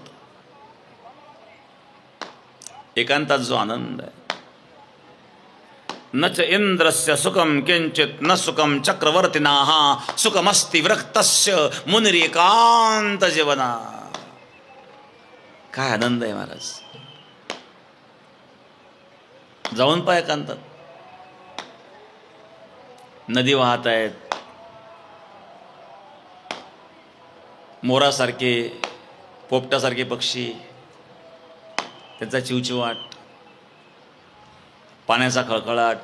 एकांतात जो आनंद आहे. न च इंद्रस्य सुखम किंचित न सुखम चक्रवर्तिनाः सुखमस्ति विरक्तस्य मुनिरेकांत जीवना. काय आनंद आहे महाराज. जाऊन पहा एकांतात. नदी वाहत आहेत, मोरासारखे पोपटासारखे पक्षी, त्याचा चिवचिवाट, पाण्याचा खळखळाट.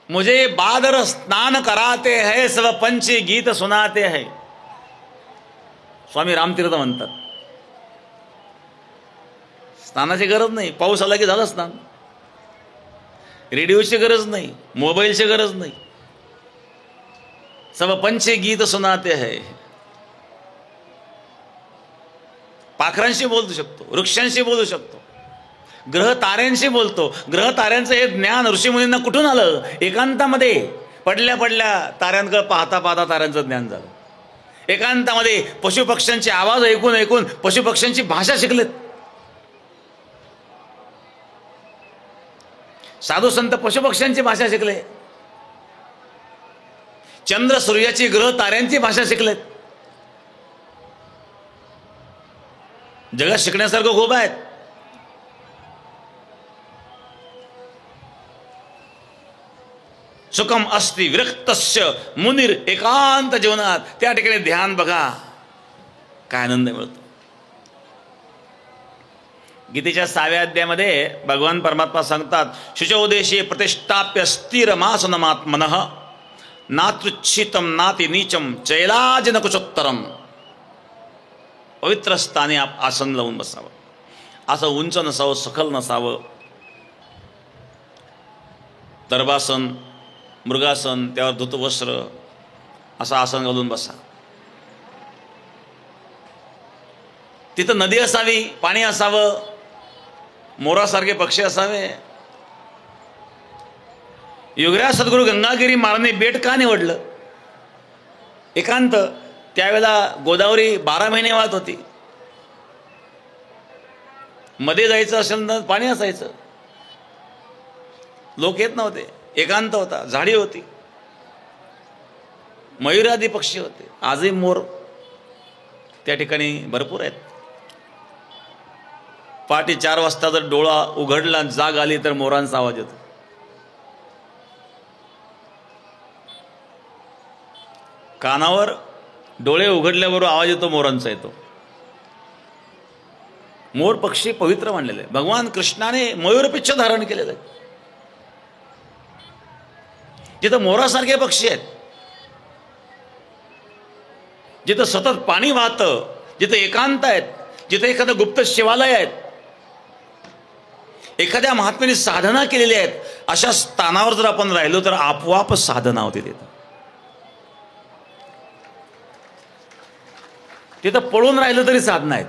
मुझे बादर स्नान कराते है, सब पंछी गीत सुनाते है. स्वामी रामतीर्थ म्हणतात. स्नानाची गरज नाही. पाऊस आला की झालं स्नान. रेडिओची गरज नाही, मोबाईलची गरज नाही. सब पंछी गीत सुनाते है. पाखरांशी बोलू शकतो, वृक्षांशी बोलू शकतो, ग्रह ताऱ्यांशी बोलतो. ग्रह ताऱ्यांचं हे ज्ञान ऋषीमुनींना कुठून आलं? एकांतामध्ये पडल्या पडल्या ताऱ्यांकडे पाहता पाहता ताऱ्यांचं ज्ञान झालं. एकांतामध्ये पशुपक्ष्यांचे आवाज ऐकून ऐकून पशुपक्ष्यांची भाषा शिकलेत. साधू संत पशुपक्ष्यांची भाषा शिकले. चंद्र सूर्याची, ग्रह ताऱ्यांची भाषा शिकलेत. जगात शिकण्यासारखं खूप आहेत. सुखम अस्ति विरक्तस्य मुनिर एकांत जीवनात. त्या ठिकाणी ध्यान बघा काय आनंद मिळतो. गीतेच्या 6व्या अध्यायामध्ये भगवान परमात्मा सांगतात, शुचोदेशे प्रतिष्ठाप्य स्थिरमासनमात्मनः नात्रुच्छितम नाति नीचम चैलाज न कुशोत्तरम. पवित्र स्थानी आसन लावून बसावं. असं उंच नसावं, सखल नसावं. दर्भासन, मृगासन, त्यावर धुतवस्त्र असं आसन घालून बसा. तिथं नदी असावी, पाणी असावं, मोरासारखे पक्षी असावे. योगीराज सद्गुरू गंगागिरी महाराजांनी बेट का निवडलं? एकांत. त्यावेळेला गोदावरी 12 महिने वाहत होती. मध्ये जायचं असेल तर पाणी असायचं, लोक येत नव्हते, एकांत होता, झाडी होती, मयूरादी पक्षी होते. आजही मोर त्या ठिकाणी भरपूर आहेत. पहाटे 4 वाजता जर डोळा उघडला, जाग आली तर मोरांचा आवाज येतो. कानावर डोळे उघडल्याबरोबर आवाज येतो, मोरांचा येतो. मोर पक्षी पवित्र मानलेले आहे. भगवान कृष्णाने मयूरपिच्छ धारण केलेलं आहे. जिथं मोरासारखे पक्षी आहेत, जिथं सतत पाणी वाहतं, जिथं एकांत आहेत, जिथं एखादं गुप्त शिवालय आहेत, एखाद्या महात्म्याने साधना केलेली आहेत, अशा स्थानावर जर आपण राहिलो तर आपोआप साधना होते. तिथं पळून राहिलं तरी साधना आहेत.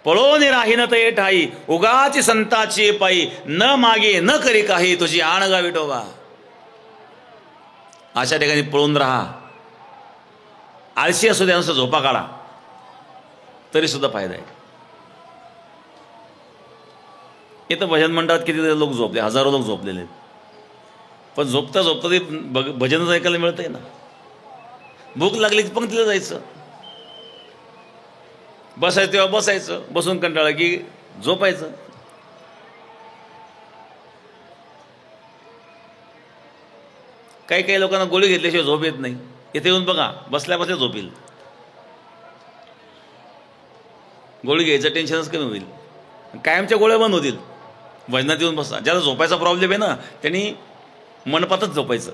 पळून राहीन ते ठाई, उगाची संताची पायी, न मागे न करी काही, तुझी आण गा विठोबा. अशा ठिकाणी पळून राहा. आळशी असू द्या, नुसतं झोपा काढा तरी सुद्धा फायदा आहे. इथं भजन मंडळात किती लोक झोपले, हजारो लोक झोपलेले आहेत. पण झोपता झोपता ते भजनच ऐकायला मिळतंय ना. भूक लागली की पंक्तीला जायचं, बसायचं तेव्हा बसायचं, बसून कंटाळा की झोपायचं. काही काही लोकांना गोळी घेतल्याशिवाय झोप येत नाही. इथे येऊन बघा, बसल्या बसल्या झोप येईल. गोळी घ्यायचं टेन्शनच कमी होईल, कायमच्या गोळ्या बंद होतील. भजनात येऊन बसा. ज्याला झोपायचा प्रॉब्लेम आहे ना, त्यांनी मनपातच झोपायचं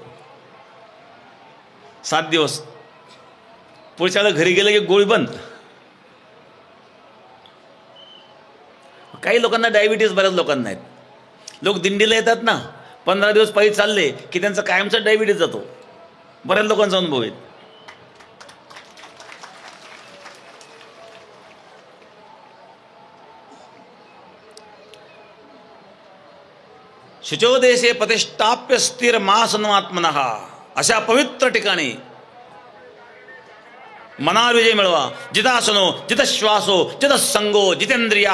7 दिवस. पुढच्या वेळेला घरी गेलं की गोळी बंद. काही लोकांना डायबिटीज, बऱ्याच लोकांना आहेत. लोक दिंडीला येतात ना, 15 दिवस पायी चालले की त्यांचा कायमचा डायबिटीज जातो. बऱ्याच लोकांचा अनुभव आहे. शुचोदेशे प्रतिष्ठाप्य स्थिर मासनमात्मनः, अशा पवित्र ठिकाणी मनावर विजय मिळवा. जितासनो, जित श्वासो, जित संगो, जितेंद्रिय.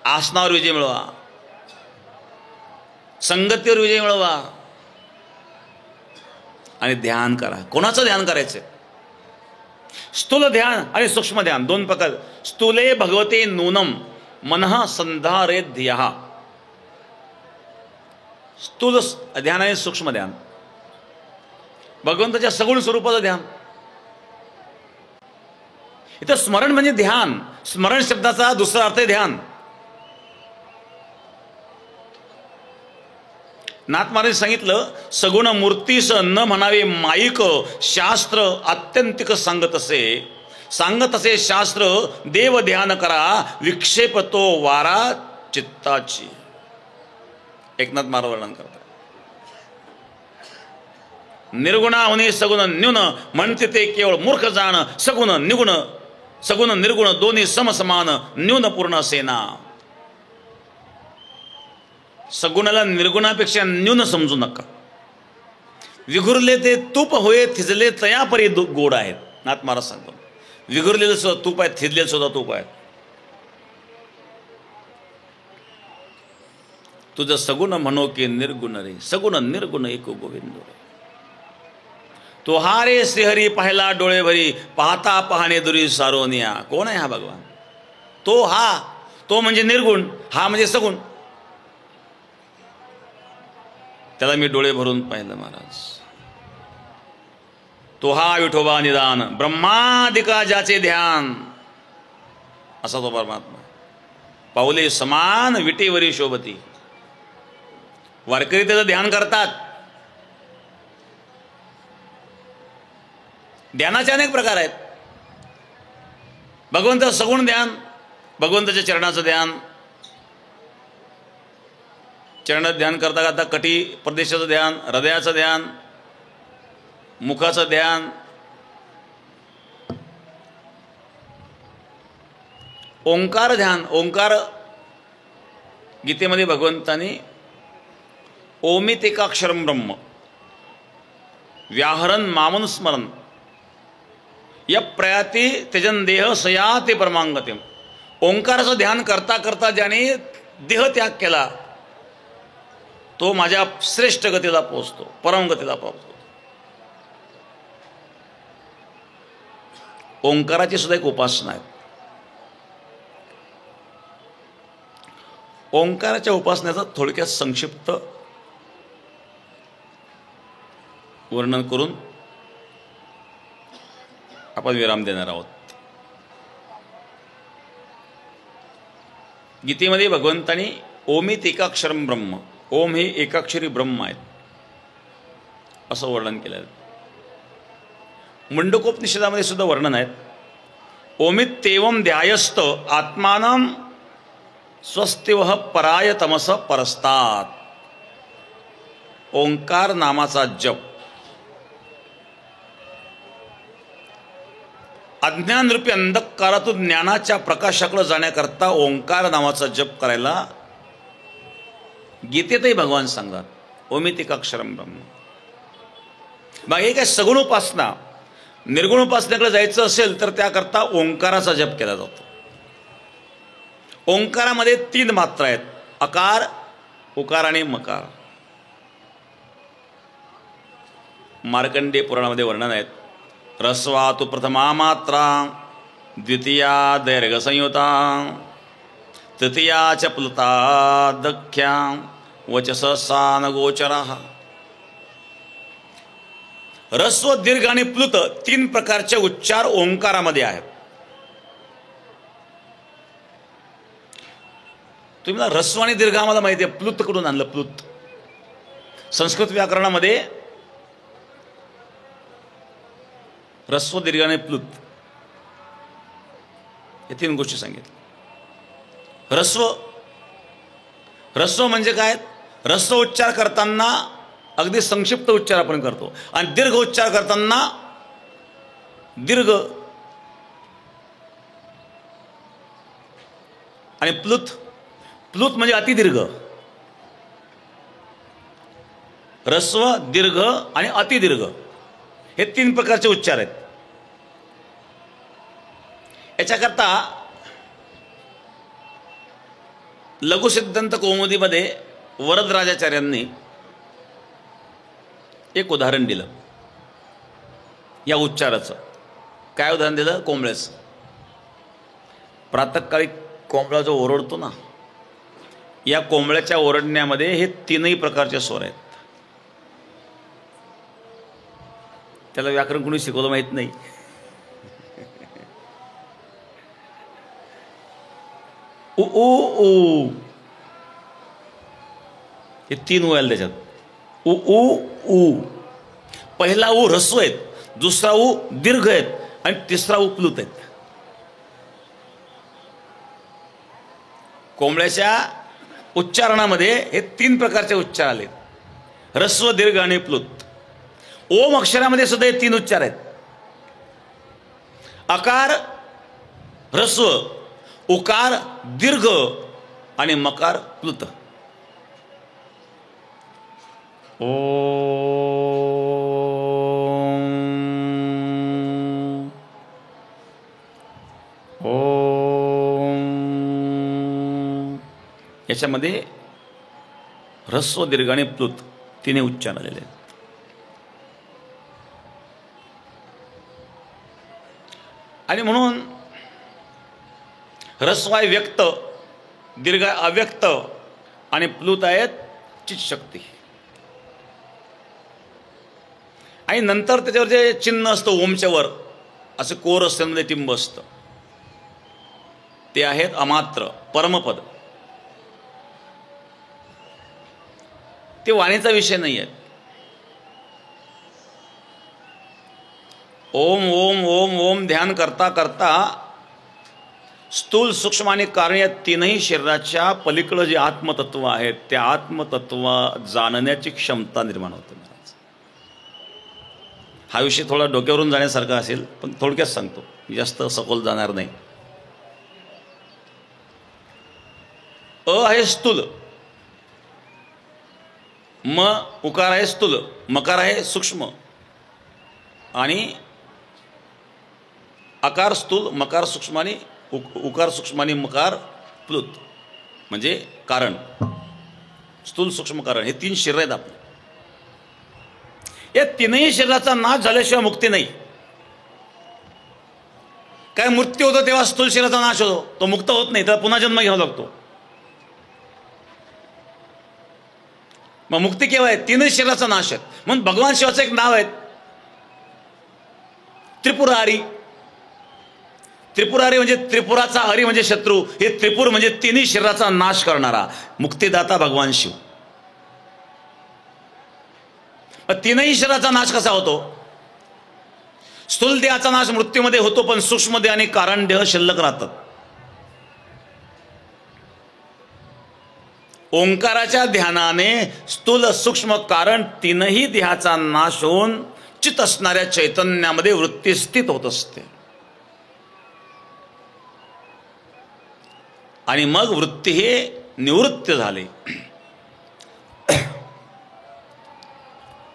आसनावर विजय मिळवा, संगतीवर विजय मिळवा आणि ध्यान करा. कोणाचं ध्यान करायचं? स्थूल ध्यान आणि सूक्ष्म ध्यान, 2 प्रकार. स्थूले भगवते नूनम मनः संधारेध्यः. स्थूल ध्यान आणि सूक्ष्म ध्यान, भगवंताच्या सगुण स्वरूपाचं ध्यान. इथं स्मरण म्हणजे ध्यान. स्मरण शब्दाचा दुसरा अर्थ आहे ध्यान. नाथ महाराज सांगितलं, सगुण मूर्तीस न म्हणावे माईक, शास्त्र आत्यंतिक सांगत असे. सांगत असे शास्त्र, देव ध्यान करा, विक्षेप तो वारा चित्ताची. एकनाथ महाराज वर्णन करतात. निर्गुणा होणे सगुण न्यून, म्हणते ते केवळ मूर्ख जाण. सगुण निगुण, सगुण निर्गुण दोन्ही समसमान, न्यून पूर्ण सेना. सगुणाला निर्गुणापेक्षा न्यून समजू नका. विघुरले ते तूप होय, थिजले तयापरी गोड आहेत. नाथ महाराज सांगतो, विघुरलेलं सुद्धा तूप आहे, थिजलेलं सुद्धा तूप आहे. तुझं सगुण म्हणो की निर्गुण रे, सगुण निर्गुण एको गोविंद रे. तो हा रे श्रीहरी पाहिला डोळे भरी, पाहता पाहणे दुरी सारोनिया. कोण आहे हा भगवान? तो हा, तो म्हणजे निर्गुण, हा म्हणजे सगुण. त्याला मी डोळे भरून पाहिलं महाराज. तो हा विठोबा निदान, ब्रह्मादिका ज्याचे ध्यान, असा तो परमात्मा. पाऊले समान विटेवरी शोभती. वारकरी त्याचं ध्यान करतात. ध्यानाचे अनेक प्रकार आहेत. भगवंत सगुण ध्यान, भगवंताच्या चरणाचं ध्यान, चरण ध्यान करता करता कटी प्रदेशाचं ध्यान, हृदयाचं ध्यान, मुखाचं ध्यान, ओंकार ध्यान. ओंकार गीतेमध्ये भगवंतांनी ओमित एकाक्षरम ब्रह्म व्याहरण मामनुस्मरण य प्रयाती त्यजन देह सयाते परमांगते. ओंकाराचं ध्यान करता करता ज्याने देह त्याग केला तो माझ्या श्रेष्ठ गतीला पोहोचतो, परम गतीला पोहोचतो. ओंकाराची सुद्धा एक उपासना आहे. ओंकाराच्या उपासनेचं थोडक्यात संक्षिप्त वर्णन करून आपण विराम देणार आहोत. गीतेमध्ये भगवंतांनी ओमित एकाक्षरम ब्रह्म, ओम हे एकाक्षरी ब्रह्म आहेत असं वर्णन केलं आहे. मुंडकोपनिषदामध्ये सुद्धा वर्णन आहेत. ओमित तेवम ध्यायस्त आत्मानं स्वस्तिवह पराय तमस परस्तात. ओंकार नामाचा जप अज्ञानरूपी अंधकारातून ज्ञानाच्या प्रकाशाकडे जाण्याकरता ओंकार नावाचा जप करायला गीतेतही भगवान सांगतात. ओमित एकाक्षरम ब्रह्म. मग हे काय सगुण उपासना, निर्गुण उपासनेकडे जायचं असेल तर त्याकरता ओंकाराचा जप केला जातो. ओंकारामध्ये 3 मात्रा आहेत, अकार, उकार आणि मकार. मार्कंडेय पुराणामध्ये वर्णन आहेत. रस्वा तु प्रथमा मात्रा, द्वितीया दैर्घसंयुता, तृतीया च प्लुता दख्या वचसा गोचरा. रस्व, दीर्घ आणि प्लुत 3 प्रकारचे उच्चार ओंकारामध्ये आहेत. तुम्ही मला रस्व आणि दीर्घ आम्हाला माहिती आहे, प्लुत कडून आणलं. प्लुत संस्कृत व्याकरणामध्ये रस्व, दीर्घ आणि प्लुत हे 3 गोष्टी सांगितल्या. रस्व म्हणजे काय? रस्व उच्चार करताना अगदी संक्षिप्त उच्चार आपण करतो आणि दीर्घ उच्चार करताना दीर्घ, आणि प्लुत म्हणजे अतिदीर्घ. रस्व, दीर्घ आणि अतिदीर्घ हे 3 प्रकारचे उच्चार आहेत. याच्याकरता लघुसिद्धांत कौमुदीमध्ये वरदराजाचार्यांनी एक उदाहरण दिलं या उच्चाराचं. काय उदाहरण दिलं? कोंबड्याचं. प्रातःकाळी कोंबडा जो ओरडतो ना, या कोंबड्याच्या ओरडण्यामध्ये हे 3ही प्रकारचे स्वर आहेत. त्याला व्याकरण कोणी शिकवलं माहीत नाही. उ उ ऊ हे 3 उ आले त्याच्यात. उ उ ऊ. पहिला उ ह्रस्व आहेत, दुसरा उ दीर्घ आहेत आणि तिसरा उ प्लुत आहेत. कोंबड्याच्या उच्चारणामध्ये हे 3 प्रकारचे उच्चार आले, ह्रस्व, दीर्घ आणि प्लुत. ओम अक्षरामध्ये सुद्धा हे 3 उच्चार आहेत. अकार ह्रस्व, उकार दीर्घ आणि मकार प्लुत. ओम ओम. याच्यामध्ये ह्रस्व, दीर्घ आणि प्लुत 3 उच्चार आलेले आहेत. आणि म्हणून ह्रस्व आहे व्यक्त, दीर्घ अव्यक्त आणि प्लुत आहेत चित्शक्ती. आणि नंतर त्याच्यावर जे चिन्ह असतं ओमच्या वर असं कोर असतं, मध्ये टिंब असतं, ते आहेत अमात्र, परमपद. ते वाणीचा विषय नाही आहे. ओम ओम ओम ओम ध्यान करता करता स्थूल सूक्ष्म आणि कारण या तीनही शरीराच्या पलीकडं जे आत्मतत्व आहेत त्या आत्मतत्व जाणण्याची क्षमता निर्माण होते. हा विषय थोडा डोक्यावरून जाण्यासारखा असेल, पण थोडक्यात सांगतो, जास्त सखोल जाणार नाही. आहे स्थूल, म उकार आहे स्थूल, मकार आहे सूक्ष्म आणि आकार स्थूल, मकार सूक्ष्म आणि उकार सूक्ष्म आणि मकार प्लुत म्हणजे कारण. स्थूल सूक्ष्म कारण हे तीन शरीर आहेत आपले. या तीनही शरीराचा नाश झाल्याशिवाय मुक्ती नाही. काय मृत्यू होतो तेव्हा स्थूल शरीराचा नाश होतो, तो मुक्त होत नाही, त्याला पुन्हा जन्म घ्यावा लागतो. मग मुक्ती केव्हा आहे? तीनही शरीराचा नाश आहे. म्हणून भगवान शिवाचं एक नाव आहे त्रिपुरारी. त्रिपुरारी म्हणजे त्रिपुराचा हरी म्हणजे शत्रू, हे त्रिपुर म्हणजे तिन्ही शरीराचा नाश करणारा मुक्तिदाता भगवान शिव. तीनही शरीराचा नाश कसा होतो? स्थूल देहाचा नाश मृत्यूमध्ये होतो, पण सूक्ष्म देह आणि कारण देह शिल्लक राहतात. ओंकाराच्या ध्यानाने स्थूल सूक्ष्म कारण तीनही देहाचा नाश होऊन चित असणाऱ्या चैतन्यामध्ये वृत्ती स्थित होत असते. आणि मग वृत्ती हे निवृत्त झाले.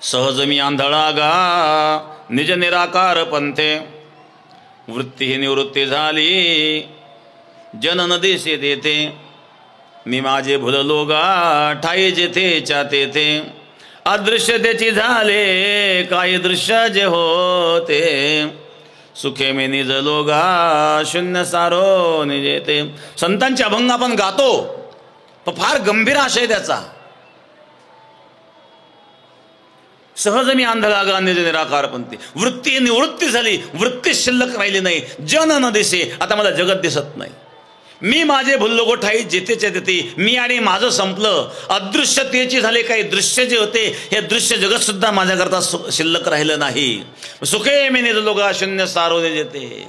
सहज मी आंधळा गा निज निराकार पंथे, वृत्ती ही निवृत्ती झाली जनन देशे देते. मी माझे भुललो गा ठाई जेथेच्या तेथे, अदृश्यतेची झाले काही दृश्य जे होते. सुखे मी निजलो गा शून्य सारो निजेते. संतांचे अभंग आपण गातो, पण फार गंभीर आशय त्याचा. सहज मी आंधळा गा निज निराकार पंथी, वृत्ती निवृत्ती झाली, वृत्ती शिल्लक राहिली नाही. जन न दिसे, आता मला जगत दिसत नाही. मी माझे भुललो गो ठाई जेथेच्या तेथे, मी आणि माझं संपलं. अदृश्यतेची झाले काही दृश्य जे होते, हे दृश्य जगत सुद्धा माझ्याकरता शिल्लक राहिलं नाही. सुखे मी निजलो गा शून्य सारो निजेते,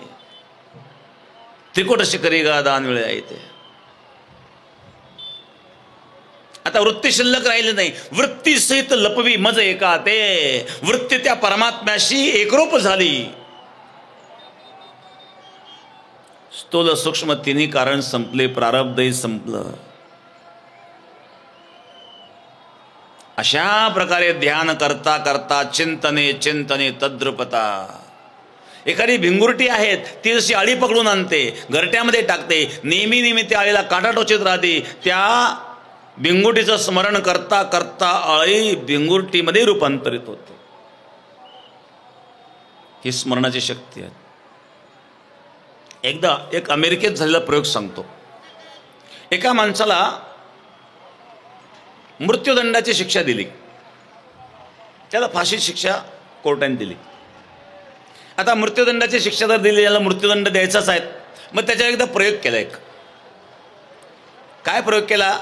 त्रिकोट शिखरी गा दान वेळ येते. आता वृत्ती शिल्लक राहिली नाही. वृत्ती सहित लपवी मज एका ते, वृत्ती त्या परमात्म्याशी एकरूप झाली. स्थूल सूक्ष्म तिन्ही कारण संपले, प्रारब्धही संपलं. अशा प्रकारे ध्यान करता करता चिंतने चिंतने तद्रुपता. एखादी भिंगुरटी आहेत, ती जशी आळी पकडून आणते, घरट्यामध्ये टाकते, नेहमी नेहमी त्या आळीला काटा टोचत राहते. त्या भिंगुटीचं स्मरण करता करता आळी भिंगुरटीमध्ये रूपांतरित होते. ही स्मरणाची शक्ती आहे. एकदा एक अमेरिकेत झालेला प्रयोग सांगतो. एका माणसाला मृत्यूदंडाची शिक्षा दिली, त्याला फाशी शिक्षा कोर्टाने दिली. आता मृत्यूदंडाची शिक्षा जर दिली, याला मृत्यूदंड द्यायचाच आहे. मग त्याच्यावर एकदा प्रयोग केला. एक काय प्रयोग केला?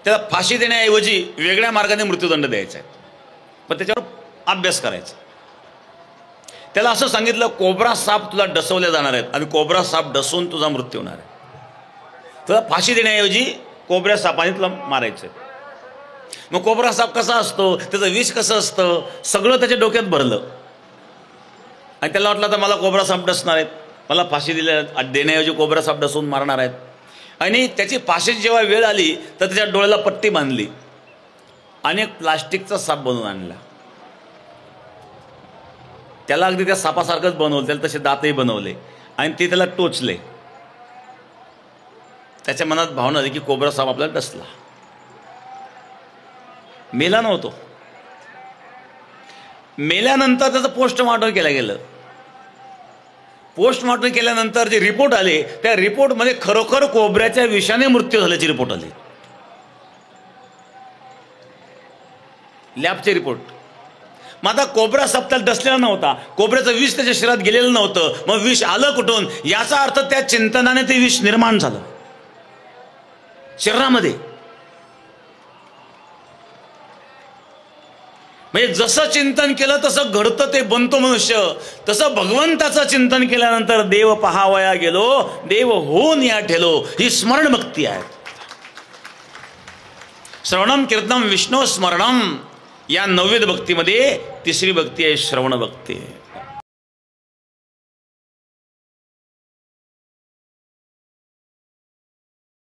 त्याला फाशी देण्याऐवजी वेगळ्या मार्गाने मृत्यूदंड द्यायचा आहे, पण त्याच्यावर अभ्यास करायचा. त्याला असं सांगितलं, कोब्रा साप तुला डसवल्या जाणार आहेत आणि कोब्रा साप डसवून तुझा मृत्यू होणार आहे. तुला फाशी देण्याऐवजी कोब्रा सापाने तुला मारायचं. मग कोब्रा साप कसा असतो, त्याचं विष कसं असतं, सगळं त्याच्या डोक्यात भरलं. आणि त्याला वाटलं तर मला कोब्रा साप डसणार आहेत, मला फाशी देण्याऐवजी कोब्रा साप डसवून मारणार आहेत. आणि त्याची फाशीची जेव्हा वेळ आली तर त्याच्या डोळ्याला पट्टी बांधली आणि एक प्लास्टिकचा साप बनवून आणला. त्याला अगदी त्या सापासारखंच बनवलं, त्याला तसे दातही बनवले आणि ते त्याला टोचले. त्याच्या मनात भावना आली की कोब्रा साप आपल्याला डसला. मेला नव्हतो. मेल्यानंतर त्याचं पोस्टमॉर्टम केलं गेलं. पोस्टमॉर्टम केल्यानंतर जे रिपोर्ट आले, त्या रिपोर्टमध्ये खरोखर कोब्र्याच्या विषाने मृत्यू झाल्याची रिपोर्ट आली. लॅबचे रिपोर्ट. मग आता कोब्रा साप त्याला डसलेला नव्हता, कोब्र्याचं विष त्याच्या शरीरात गेलेलं नव्हतं. मग विष आलं कुठून? याचा अर्थ त्या चिंतनाने ते विष निर्माण झालं शरीरामध्ये. म्हणजे जसं चिंतन केलं तसं घडतं, ते बनतो मनुष्य. तसं भगवंताचं चिंतन केल्यानंतर देव पहावया गेलो, देव होऊन या ठेलो, ही स्मरण भक्ती आहे. श्रवणम कीर्तनम विष्णू स्मरणम, या नवविध भक्तीमध्ये तिसरी भक्ती आहे श्रवण भक्ती.